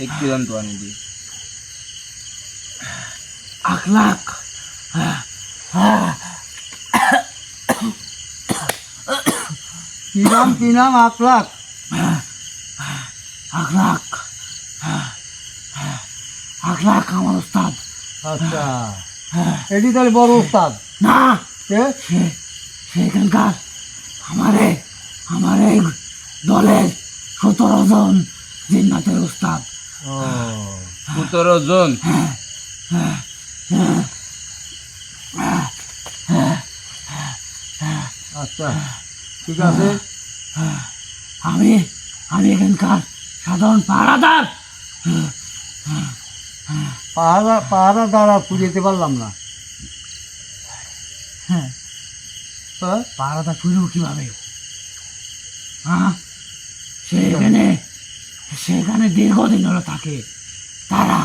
Speaker 5: একটু জানতো আনি দি।
Speaker 2: 8 লাখ,
Speaker 1: কি নাম, কি নাম? 8 লাখ?
Speaker 2: 8 লাখ, 8 লাখ আমার উস্তাদ।
Speaker 1: আচ্ছা, এটি তাহলে বড় উস্তাদ।
Speaker 2: না,
Speaker 1: কে?
Speaker 2: সেখানকার আমার এই দলের 17 জন জিন্নাতের উস্তাদ।
Speaker 1: ও,
Speaker 5: 17 জন?
Speaker 1: আচ্ছা, ঠিক আছে।
Speaker 2: আমি এখানকার সাধারণ পাহারাদার।
Speaker 1: পাহারা দ্বারা পুড়িয়েতে পারলাম না।
Speaker 2: হ্যাঁ,
Speaker 1: হ্যাঁ?
Speaker 2: পাহারাদার পুরো কিভাবে? হ্যাঁ, সেখানে দীর্ঘদিন হলো থাকে। তারা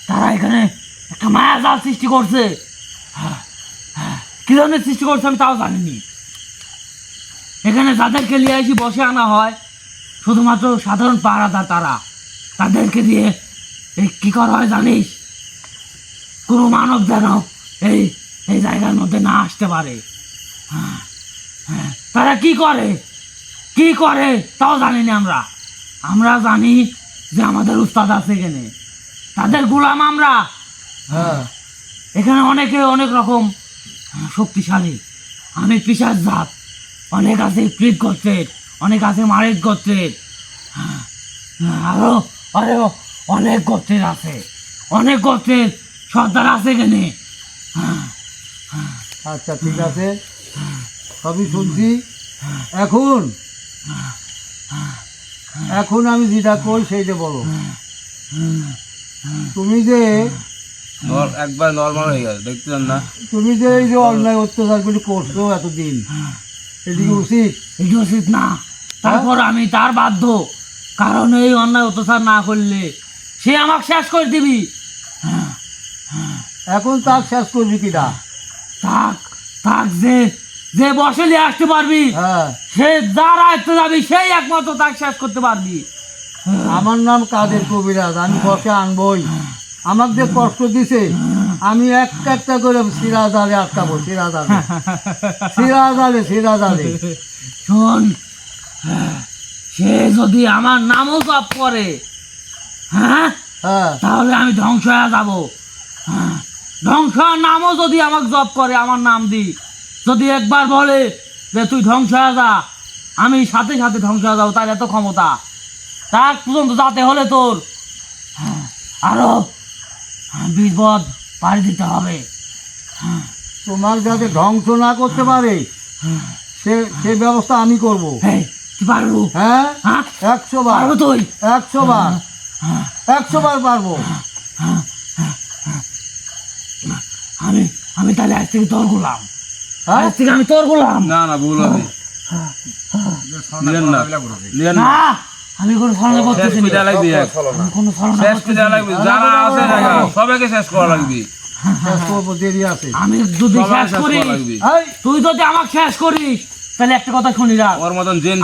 Speaker 2: তারা এখানে একটা মায়া জাল সৃষ্টি করছে। কি ধরনের সৃষ্টি করছে আমি তাও জানিনি। এখানে যাদেরকে নিয়ে এসে বসে আনা হয় শুধুমাত্র সাধারণ পাহারাদার, তাদেরকে দিয়ে এই কি করা হয় জানিস? কোনো মানব যেন এই এই জায়গার মধ্যে না আসতে পারে। তারা কি করে তাও জানি না। আমরা জানি যে আমাদের উস্তাদ আছে এখানে, তাদের গোলাম আমরা।
Speaker 1: হ্যাঁ
Speaker 2: এখানে অনেকে অনেক রকম শক্তিশালী। আমি পিশাচ জাত, অনেক আছে ইফরিত গোত্রের, অনেক আছে মারিদ গোত্রের, আরো আরো অনেক গোত্রের আছে, অনেক গোত্রের সর্দার আছে এখানে।
Speaker 1: আচ্ছা ঠিক আছে, সবই শুনছি। এখন এখন আমি যেটা কই সেইটা বলো। তুমি যে
Speaker 5: একবার নর্মাল হয়ে গেছে, দেখতেছেন না?
Speaker 1: তুমি যে এই যে অন্যায় অত্যাচারগুলি করছো এতদিন, এদিকে উচিত?
Speaker 2: এটা উচিত না। তারপর আমি তার বাধ্য, কারণ এই অন্যায় অত্যাচার না করলে সে আমাকে শেষ করে দিবি।
Speaker 1: এখন তার শেষ করবি কিনা?
Speaker 2: থাক থাক, যে যে বসে নিয়ে আসতে পারবি,
Speaker 1: হ্যাঁ,
Speaker 2: সে যার আয়ত্তে যাবি সেই একমাত্র তাকে শেষ করতে পারবি।
Speaker 1: আমার নাম কাদের কবিরাজ, আমি বসে আনবই। আমাকে যে কষ্ট দিছে আমি একটা একটা করে সিরাজ আলে আটকাবো, সিরাজ আলে, সিরাজ আলে, সিরাজ আলে।
Speaker 2: শোন, সে যদি আমার নামও জপ করে, হ্যাঁ,
Speaker 1: হ্যাঁ,
Speaker 2: তাহলে আমি ধ্বংস হয়ে যাব। ধ্বংস হওয়ার নামও যদি আমাকে জপ করে, আমার নাম দি, যদি একবার বলে যে তুই ধ্বংস হয়ে যা, আমি সাথে সাথে ধ্বংস হয়ে যাবো। তার এত ক্ষমতা। তার পর্যন্ত যাতে হলে তোর আরো বিপদ পাড়ি দিতে হবে।
Speaker 1: তোমার যাতে ধ্বংস না করতে পারে সে ব্যবস্থা আমি করব।
Speaker 2: এই, তুই পারবো?
Speaker 1: হ্যাঁ,
Speaker 2: হ্যাঁ,
Speaker 1: 100 বার,
Speaker 2: পারবো তুই?
Speaker 1: 100 বার, 100 বার পারবো।
Speaker 2: আমি আমি তাহলে আজ থেকে তোর গোলাম।
Speaker 1: হ্যাঁ,
Speaker 2: আজ থেকে আমি তোর গোলাম।
Speaker 5: না না, ভুল হবে। নিলেন না, নিলেন না।
Speaker 2: না, আমি কোনো ছলনা
Speaker 5: শেষ
Speaker 2: করতেছি
Speaker 5: করে দেওয়া
Speaker 2: না।
Speaker 5: লাগবে,
Speaker 2: আমি কোনো ছলনা
Speaker 5: শেষ করে
Speaker 2: করতেছি
Speaker 5: দেওয়া
Speaker 2: না।
Speaker 5: লাগবে। যারা আছে জায়গা সবাইকে শেষ করা লাগবে,
Speaker 1: শেষ করবো, দেরি আছে।
Speaker 2: আমি যদি
Speaker 5: সবাই
Speaker 2: শেষ
Speaker 5: শেষ
Speaker 2: করি,
Speaker 5: করা লাগবে।
Speaker 1: এই,
Speaker 2: তুই যদি আমাকে শেষ করিস, তাহলে একটা কথা শুনি রাখ,
Speaker 5: ওর মতন জেন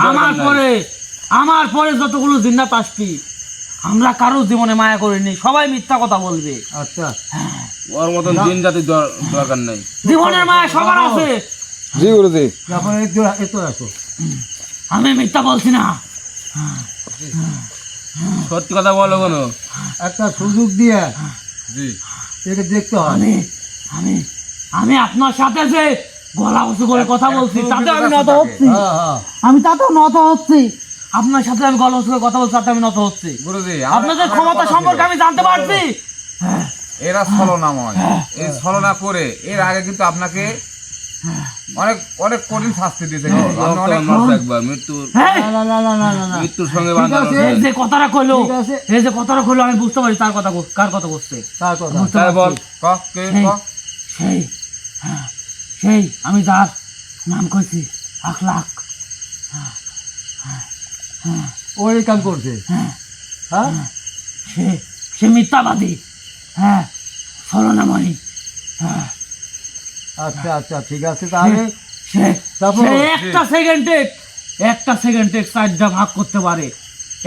Speaker 2: আমার পরে যতগুলো জিন্নাত আসবি, আমরা কারো জীবনে মায়া করিনি, সবাই মিথ্যা কথা বলবে।
Speaker 1: আচ্ছা,
Speaker 5: ওর মতন জিন জাতির দরকার নাই।
Speaker 2: জীবনের মায়া সবার আছে,
Speaker 3: জি গুরুজি।
Speaker 1: তারপর এত আসো।
Speaker 2: আমি মিথ্যা বলছি না।
Speaker 5: সত্যি কথা বলো কোনো।
Speaker 1: একটা সুযোগ দিয়ে
Speaker 5: জি,
Speaker 1: একে দেখতে হয়।
Speaker 2: আমি আমি আমি আপনার সাথে যে গলা উঁচু করে কথা বলছি, তাতে আমি নত হচ্ছি।
Speaker 1: হ্যাঁ, হ্যাঁ,
Speaker 2: আমি তাতেও নত হচ্ছি। আপনার সাথে আমি গলা উঁচু করে কথা বলছি, তাতে আমি নত হচ্ছি।
Speaker 4: গুরুজি,
Speaker 2: আপনাদের ক্ষমতা সম্পর্কে আমি জানতে পারছি।
Speaker 4: এরা ছলনাময়, এই ছলনা করে এর আগে কিন্তু আপনাকে অনেক অনেক কঠিন শাস্তি দিয়েছে। আপনি অনেক
Speaker 5: একবার মৃত্যুর
Speaker 2: হ্যাঁ,
Speaker 1: না, না, না, না, না, না।
Speaker 5: মৃত্যুর সঙ্গে
Speaker 1: ঠিক
Speaker 5: বাঁধা
Speaker 1: আছে।
Speaker 2: এই যে কথাটা কইলো,
Speaker 1: ঠিক আছে।
Speaker 2: এই যে কথাটা কইলো, আমি বুঝতে পারি তার কথা কার কথা বলছে।
Speaker 1: তার কথা।
Speaker 2: বুঝতে
Speaker 5: তাই বল।
Speaker 2: পারছি।
Speaker 4: ক, কে,
Speaker 2: সেই
Speaker 4: ক?
Speaker 2: সেই হ্যাঁ, সেই আমি যার নাম কইছি আখলাক।
Speaker 1: ও এই কাম করছে।
Speaker 2: হ্যাঁ,
Speaker 1: হ্যাঁ,
Speaker 2: সে সে মিথ্যাবাদী। হ্যাঁ, ছলনাময়ী। হ্যাঁ,
Speaker 1: আচ্ছা আচ্ছা, ঠিক আছে। তাহলে
Speaker 2: সে
Speaker 1: তারপর?
Speaker 2: সে একটা সেকেন্ডে 4টা ভাগ করতে পারে।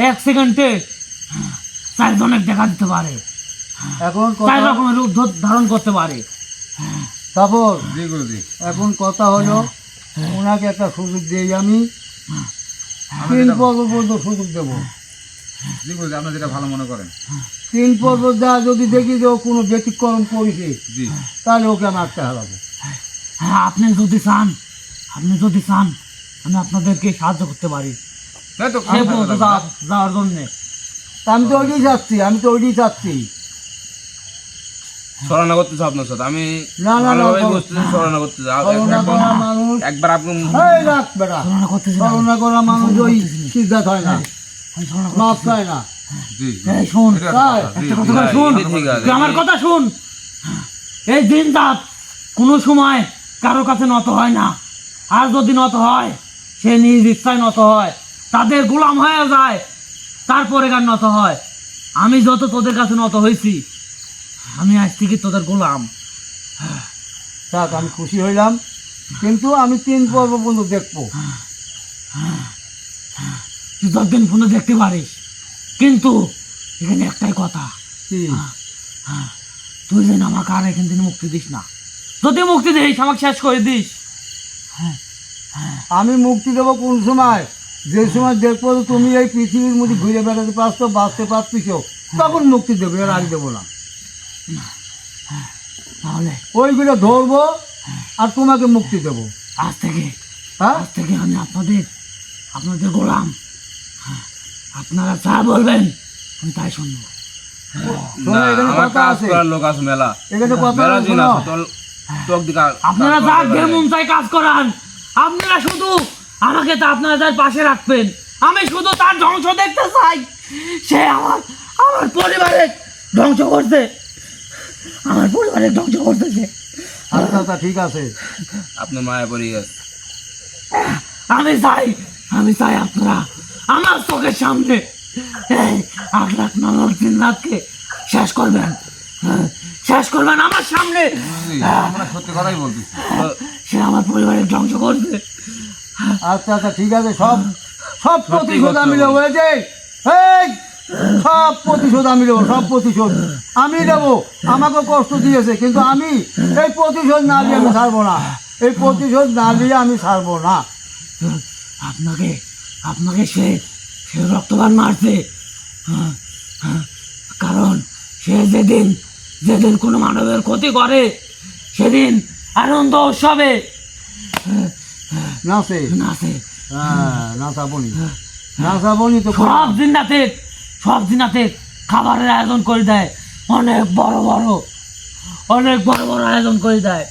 Speaker 2: 1 সেকেন্ডে 4 জনের দেখা দিতে পারে।
Speaker 1: এখন
Speaker 2: 4
Speaker 1: কথা,
Speaker 2: রকমের রূপ ধারণ করতে পারে।
Speaker 1: তারপর
Speaker 4: জি গুরুজি,
Speaker 1: এখন কথা হলো ওনাকে একটা সুযোগ দিই আমি। 3 পর্ব পর্যন্ত সুযোগ দেবো।
Speaker 4: জি গুরুজি, আপনি যেটা ভালো মনে করেন।
Speaker 1: 3 পর্ব যা যদি দেখি যে ও কোনো ব্যতিক্রম করেছে,
Speaker 4: জি,
Speaker 1: তাহলে ওকে আমি আটকে হারাবো।
Speaker 2: হ্যাঁ, আপনি যদি চান আমি আপনাদেরকে সাহায্য করতে পারি
Speaker 4: তাই তো
Speaker 2: সে পর্যন্ত যাওয়ার জন্যে।
Speaker 1: তা আমি তো ওইটাই চাচ্ছি।
Speaker 5: ছলনা করতেছে আপনার সাথে। আমি
Speaker 1: না, না, না,
Speaker 5: ভালোভাবে
Speaker 1: ছল-
Speaker 5: বুঝতেছি ছলনা করতেছে।
Speaker 1: ছলনা করা মানুষ,
Speaker 5: একবার আপনি
Speaker 1: এই রাখ বেটা,
Speaker 2: ছলনা করতেছি না।
Speaker 1: ছলনা করা মানুষ ওই সিদ্ধাত হয় না,
Speaker 2: আমি ছলনা
Speaker 1: মাফ
Speaker 2: করতেছি
Speaker 1: চায় না।
Speaker 4: জি,
Speaker 2: এই শোন,
Speaker 4: এটা
Speaker 1: তাই?
Speaker 4: কথা, জি,
Speaker 2: একটা
Speaker 4: জি,
Speaker 2: কথা
Speaker 4: জি,
Speaker 2: শুন,
Speaker 5: এটা ঠিক আছে।
Speaker 2: তুই আমার কথা শুন। এই দিন রাত কোনো সময় কারো কাছে নত হয় না। আর যদি নত হয়, সে নিজ ইচ্ছায় নত হয়, তাদের গোলাম হয়ে যায়, তারপরে কার নত হয়। আমি যত তোদের কাছে নত হয়েছি, আমি আজ থেকে তোদের গোলাম।
Speaker 1: থাক, আমি খুশি হইলাম, কিন্তু আমি 3 পর্ব পর্যন্ত দেখবো।
Speaker 2: তুই যতদিন ফোনে দেখতে পারিস, কিন্তু এখানে একটাই কথা,
Speaker 1: কি?
Speaker 2: তুই যেন আমাকে আর এখান থেকে মুক্তি দিস না। যদি মুক্তি দিস আমাকে শেষ করে দিস।
Speaker 1: আমি মুক্তি দেবো কোন সময়? যে সময় দেখবো যে তুমি এই পৃথিবীর মধ্যে ঘুরে বেড়াতে পারছো, বাঁচতে পারছিস, তখন মুক্তি দেবো, এর আগে দেবো না।
Speaker 2: তাহলে
Speaker 1: ওইগুলো ধরবো আর তোমাকে মুক্তি দেবো।
Speaker 2: আজ থেকে
Speaker 1: হ্যাঁ,
Speaker 2: আমি আপনাদের গোলাম। আপনারা যা বলবেন আমি তাই শুনবো।
Speaker 1: শোনো, এখানে
Speaker 5: আমার
Speaker 1: কথা
Speaker 5: কাজ
Speaker 1: আছে,
Speaker 5: করার লোক আছে মেলা,
Speaker 1: এখানে কথা
Speaker 5: মেলা
Speaker 1: আছে,
Speaker 5: দিন
Speaker 1: শোনো।
Speaker 5: আছে তোর দিকে
Speaker 2: আপনারা যা মন চাই কাজ করান, আপনারা শুধু আমাকে তা আপনাদের পাশে রাখবেন। আমি শুধু তার ধ্বংস দেখতে চাই। সে আমার পরিবারের ধ্বংস করছে, আমার পরিবারের ধ্বংস করতেছে।
Speaker 1: আচ্ছা আচ্ছা, ঠিক আছে।
Speaker 5: আপনার মায়া পড়ে গেছে।
Speaker 2: আমি চাই আপনারা আমার চোখের সামনে এই 8 লাখ 9 লাখ 3 লাখকে শেষ করবেন, শেষ করবেন আমার সামনে।
Speaker 5: আমরা সত্যি কথাই বলতেছি।
Speaker 2: সে আমার পরিবারের ধ্বংস করছে।
Speaker 1: আচ্ছা আচ্ছা, ঠিক আছে। সব সব প্রতিশোধ আমি নেবো। এই যে, এই সব প্রতিশোধ আমি নেবো, সব প্রতিশোধ আমি নেবো। আমাকে কষ্ট দিয়েছে, কিন্তু আমি এই প্রতিশোধ না নিয়ে আমি ছাড়বো না। এই প্রতিশোধ না নিয়ে আমি ছাড়বো না।
Speaker 2: আপনাকে সে রক্তবান মারছে, কারণ সে যেদিন কোনো মানবের ক্ষতি করে সেদিন আনন্দ উৎসবে
Speaker 1: নাচে,
Speaker 2: নাচে।
Speaker 1: হ্যাঁ, নাচাবনি, নাচাবনি তো।
Speaker 2: সব দিনাতে খাবারের আয়োজন করে দেয়, অনেক বড় বড় আয়োজন করে দেয়।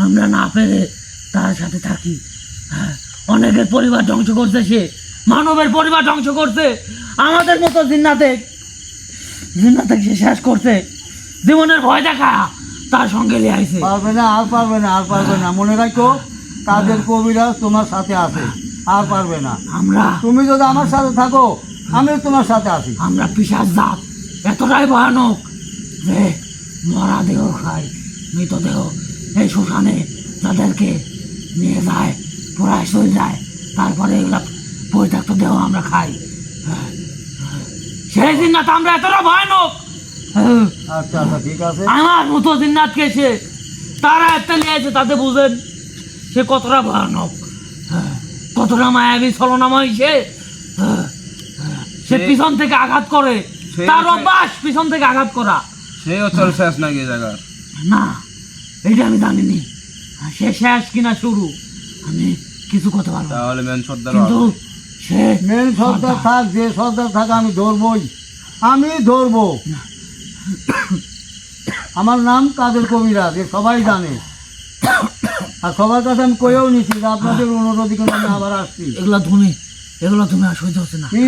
Speaker 2: আমরা না পেরে তার সাথে থাকি। অনেকের পরিবার ধ্বংস করছে সে, মানবের পরিবার ধ্বংস করছে। আমাদের মতো জিন্নাতে সে শেষ করছে। জীবনের ভয় দেখা তার সঙ্গে নিয়ে আইছে।
Speaker 1: পারবে না, আর পারবে না, আর পারবে না। মনে রাখো, কাদের কবিরাজ তোমার সাথে আছে, আর পারবে না। তুমি যদি আমার সাথে থাকো, আমি তোমার সাথে আছি।
Speaker 2: আমরা পিশাচ জাত, এতটাই ভয়ানক যে মরা দেহ খাই, মৃতদেহ এই শ্মশানে তাদেরকে নিয়ে যায়, পোড়ায় চলে যায়, তারপরে এগুলা পরিত্যক্ত দেহ আমরা খাই। সেই জিন্নাত আমরা এতটা ভয়ানক।
Speaker 1: আচ্ছা আচ্ছা, ঠিক আছে।
Speaker 2: আমার মতো জিন্নাতকে সে তারা একটা নিয়েছে, তাতে বুঝেন সে কতটা ভয়ানক, কতটা মায়াবী ছলনাময়। সে পিছন থেকে আঘাত করে, তার অভ্যাস পিছন থেকে আঘাত করা।
Speaker 5: সেও চল শেষ নাকি জায়গার?
Speaker 2: না, এটা আমি জানিনি সে শেষ কিনা শুরু, আমি কিছু করতে পারবো না।
Speaker 5: তাহলে মেন সর্দার
Speaker 2: কিন্তু সে
Speaker 1: মেন সর্দার থাক, যে সর্দার থাক, আমি ধরবই, আমি ধরবো। আমার নাম কাদের কবিরাজ, এ সবাই জানে। আর সবার কাছে আমি কয়েও নিছি যে আপনাদের অনুরোধে কিন্তু আমি আবার আসছি।
Speaker 2: এগুলো তুমি আর সহ্য হচ্ছে না।
Speaker 1: কি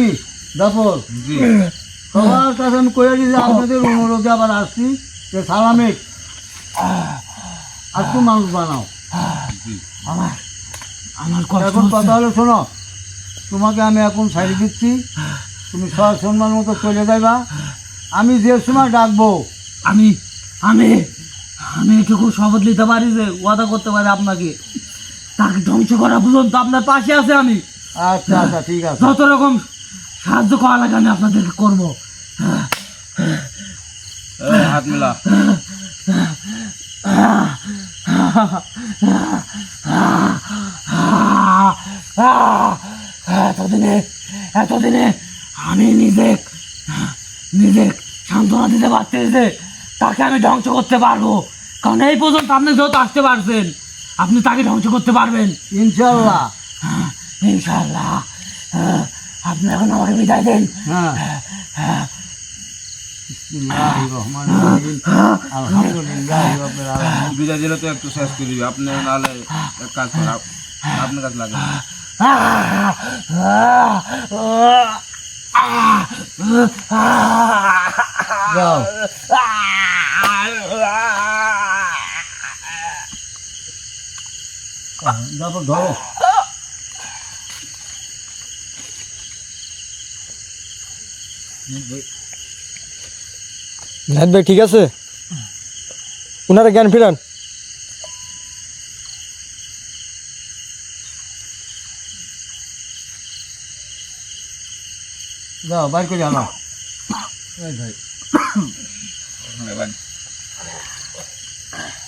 Speaker 1: জাফর,
Speaker 5: জি
Speaker 1: সবার কাছে আমি কয়ে দিই যে আপনাদের অনুরোধে আবার আসছি, যে সালামে আর একটু মানুষ বানাও।
Speaker 2: আমার কষ্ট
Speaker 1: এখন
Speaker 2: হচ্ছে।
Speaker 1: কথা হলো, শোনো, তোমাকে আমি এখন ছাড়ি দিচ্ছি, তুমি সব সম্মান মতো চলে যাইবা। আমি যে সময় ডাকবো,
Speaker 2: আমি এটুকু শপথ নিতে পারি, যে ওয়াদা করতে পারি আপনাকে, তাকে ধ্বংস করা পর্যন্ত আপনার পাশে আছে আমি।
Speaker 1: আচ্ছা আচ্ছা, ঠিক আছে।
Speaker 2: যত রকম সাহায্য করা লাগে আমি আপনাদেরকে করবো।
Speaker 5: হাত মেলা।
Speaker 2: এতদিনে আমি নিজে সান্ত্বনা দিতে পারছি যে তাকে আমি ধ্বংস করতে পারবো, কারণ এই পর্যন্ত আপনি যত আসতে পারছেন, আপনি তাকে ধ্বংস করতে পারবেন
Speaker 1: ইনশাল্লাহ।
Speaker 2: ইনশাল্লাহ। আপনি এখন আমাকে বিদায় দেন।
Speaker 1: হ্যাঁ, বিসমিল্লাহির রহমানির রহিম। আলহামদুলিল্লাহি রাব্বিল আলামিন।
Speaker 5: বিদায় দিলে তো একটু শেষ করে দিবি আপনি, নাহলে এক কাজ কর, আপনার কাছে লাগে।
Speaker 1: যাও। তারপর ধরো।
Speaker 6: নাহিদ ভাই ঠিক আছে, ওনারা জ্ঞান ফিরান।
Speaker 1: যাও, বাইর করে আনো।
Speaker 5: ভাই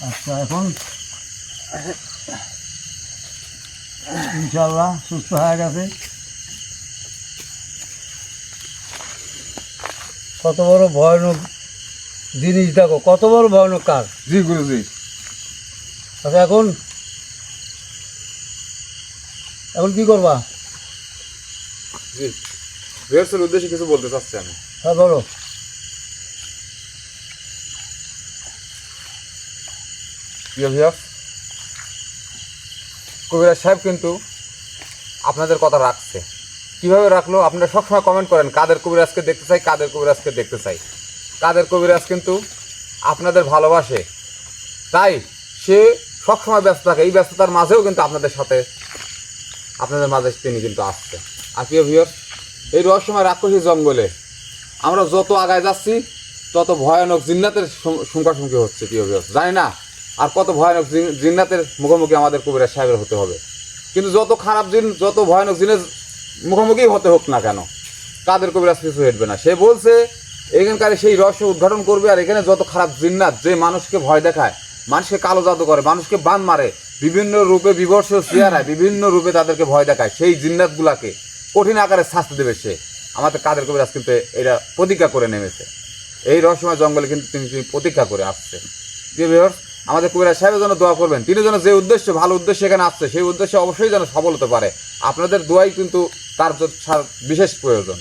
Speaker 1: আচ্ছা, এখন ইনশাল্লাহ সুস্থ হয়ে গেছে। কত বড় ভয়ানক জিনিস দেখো, কত বড় ভয়ানক কাজ।
Speaker 4: জি গুরুজি।
Speaker 1: আচ্ছা, এখন কি করবা?
Speaker 4: জি ভিউয়ার্সের উদ্দেশ্যে কিছু বলতে চাচ্ছি আমি।
Speaker 1: হ্যাঁ, বলো।
Speaker 4: প্রিয় ভিউয়ার্স, কবিরাজ সাহেব কিন্তু আপনাদের কথা রাখছে। কিভাবে রাখলো? আপনারা সবসময় কমেন্ট করেন কাদের কবিরাজকে দেখতে চাই, কাদের কবিরাজকে দেখতে চাই। কাদের কবিরাজ কিন্তু আপনাদের ভালোবাসে, তাই সে সবসময় ব্যস্ত থাকে। এই ব্যস্ততার মাঝেও কিন্তু আপনাদের মাঝে তিনি কিন্তু আসছে। আর প্রিয় ভিউয়ার্স, এই রহস্যময় রাক্ষসী জঙ্গলে আমরা যত আগায় যাচ্ছি তত ভয়ানক জিন্নাতের সংখ্যাসংখ্যি হচ্ছে। প্রিয় ভিউয়ার্স, জানি না আর কত ভয়ানক জিন্নাতের মুখোমুখি আমাদের কবিরাজ সাহেবের হতে হবে। কিন্তু যত খারাপ জিন, যত ভয়ানক জিনের মুখোমুখি হতে হোক না কেন, কাদের কবিরাজ কিছু হেঁটবে না। সে বলছে এখানকার সেই রহস্য উদ্ঘাটন করবে। আর এখানে যত খারাপ জিন্নাত, যে মানুষকে ভয় দেখায়, মানুষকে কালো জাদু করে, মানুষকে বান মারে, বিভিন্ন রূপে বিবর্ষ চেহারায় বিভিন্ন রূপে তাদেরকে ভয় দেখায়, সেই জিন্নাতগুলাকে কঠিন আকারে শাস্তি দেবে সে। আমাদের কাদের কবিরাজ কিন্তু এরা প্রতিজ্ঞা করে নেমেছে। এই রহস্যময় জঙ্গলে কিন্তু তিনি প্রতীক্ষা করে আসছে। আমাদের কবিরাজ সাহেবের জন্য দোয়া করবেন। তিনি যেন যে উদ্দেশ্যে, ভালো উদ্দেশ্যে এখানে আসছে, সেই উদ্দেশ্যে অবশ্যই যেন সফল হতে পারে। আপনাদের দোয়াই কিন্তু তার বিশেষ প্রয়োজন।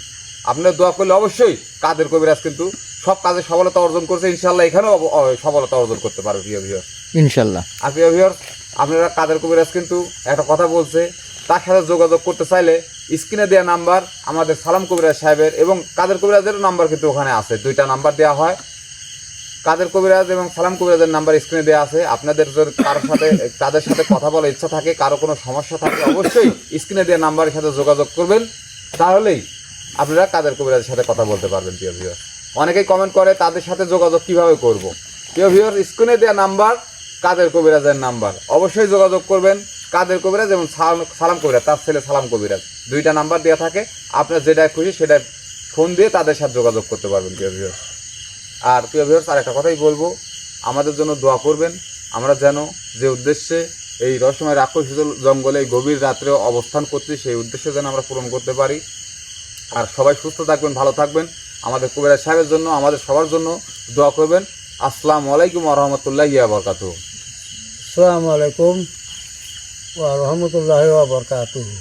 Speaker 4: আপনাদের দোয়া করলে অবশ্যই কাদের কবিরাজ কিন্তু সব কাজে সফলতা অর্জন করছে। ইনশাল্লাহ এখানেও সফলতা অর্জন করতে পারবে প্রিয় ভিউয়ার্স,
Speaker 6: ইনশাল্লাহ।
Speaker 4: আর প্রিয় ভিউয়ার্স, আপনারা কাদের কবিরাজ কিন্তু একটা কথা বলছে, তার সাথে যোগাযোগ করতে চাইলে স্ক্রিনে দেওয়া নাম্বার আমাদের সালাম কবিরাজ সাহেবের এবং কাদের কবিরাজের নাম্বার কিন্তু ওখানে আছে। 2টা নাম্বার দেওয়া হয়, কাদের কবিরাজ এবং সালাম কবিরাজের নাম্বার স্ক্রিনে দেওয়া আছে। আপনাদের যদি তাদের সাথে কথা বলার ইচ্ছা থাকে, কারো কোনো সমস্যা থাকে, অবশ্যই স্ক্রিনে দেওয়া নাম্বারের সাথে যোগাযোগ করবেন, তাহলেই আপনারা কাদের কবিরাজের সাথে কথা বলতে পারবেন। প্রিয় ভিউয়ার্স, অনেকেই কমেন্ট করে তাদের সাথে যোগাযোগ কিভাবে করব। প্রিয় ভিউয়ার্স, স্ক্রিনে দেওয়া নাম্বার কাদের কবিরাজের নাম্বার, অবশ্যই যোগাযোগ করবেন। কাদের কবিরাজ এবং সালাম কবিরাজ, তার ছেলে সালাম কবিরাজ, 2টা নাম্বার দেওয়া থাকে। আপনার যেটা খুশি সেটা ফোন দিয়ে তাদের সাথে যোগাযোগ করতে পারবেন। প্রিয় ভিউয়ার্স, আর প্রিয় ভিউয়ার্স, আর একটা কথাই বলবো, আমাদের জন্য দোয়া করবেন। আমরা যেন যে উদ্দেশ্যে এই রহস্যময় রাক্ষসী জঙ্গলে এই গভীর রাত্রে অবস্থান করছি, সেই উদ্দেশ্যে যেন আমরা পূরণ করতে পারি। আর সবাই সুস্থ থাকবেন, ভালো থাকবেন। আমাদের কবিরাজ সাহেবের জন্য, আমাদের সবার জন্য দোয়া করবেন। আসসালামু আলাইকুম ওয়া রাহমাতুল্লাহি ওয়া বারাকাতুহু।
Speaker 1: আসসালামু আলাইকুম ওয়া রাহমাতুল্লাহি ওয়া বারাকাতুহু।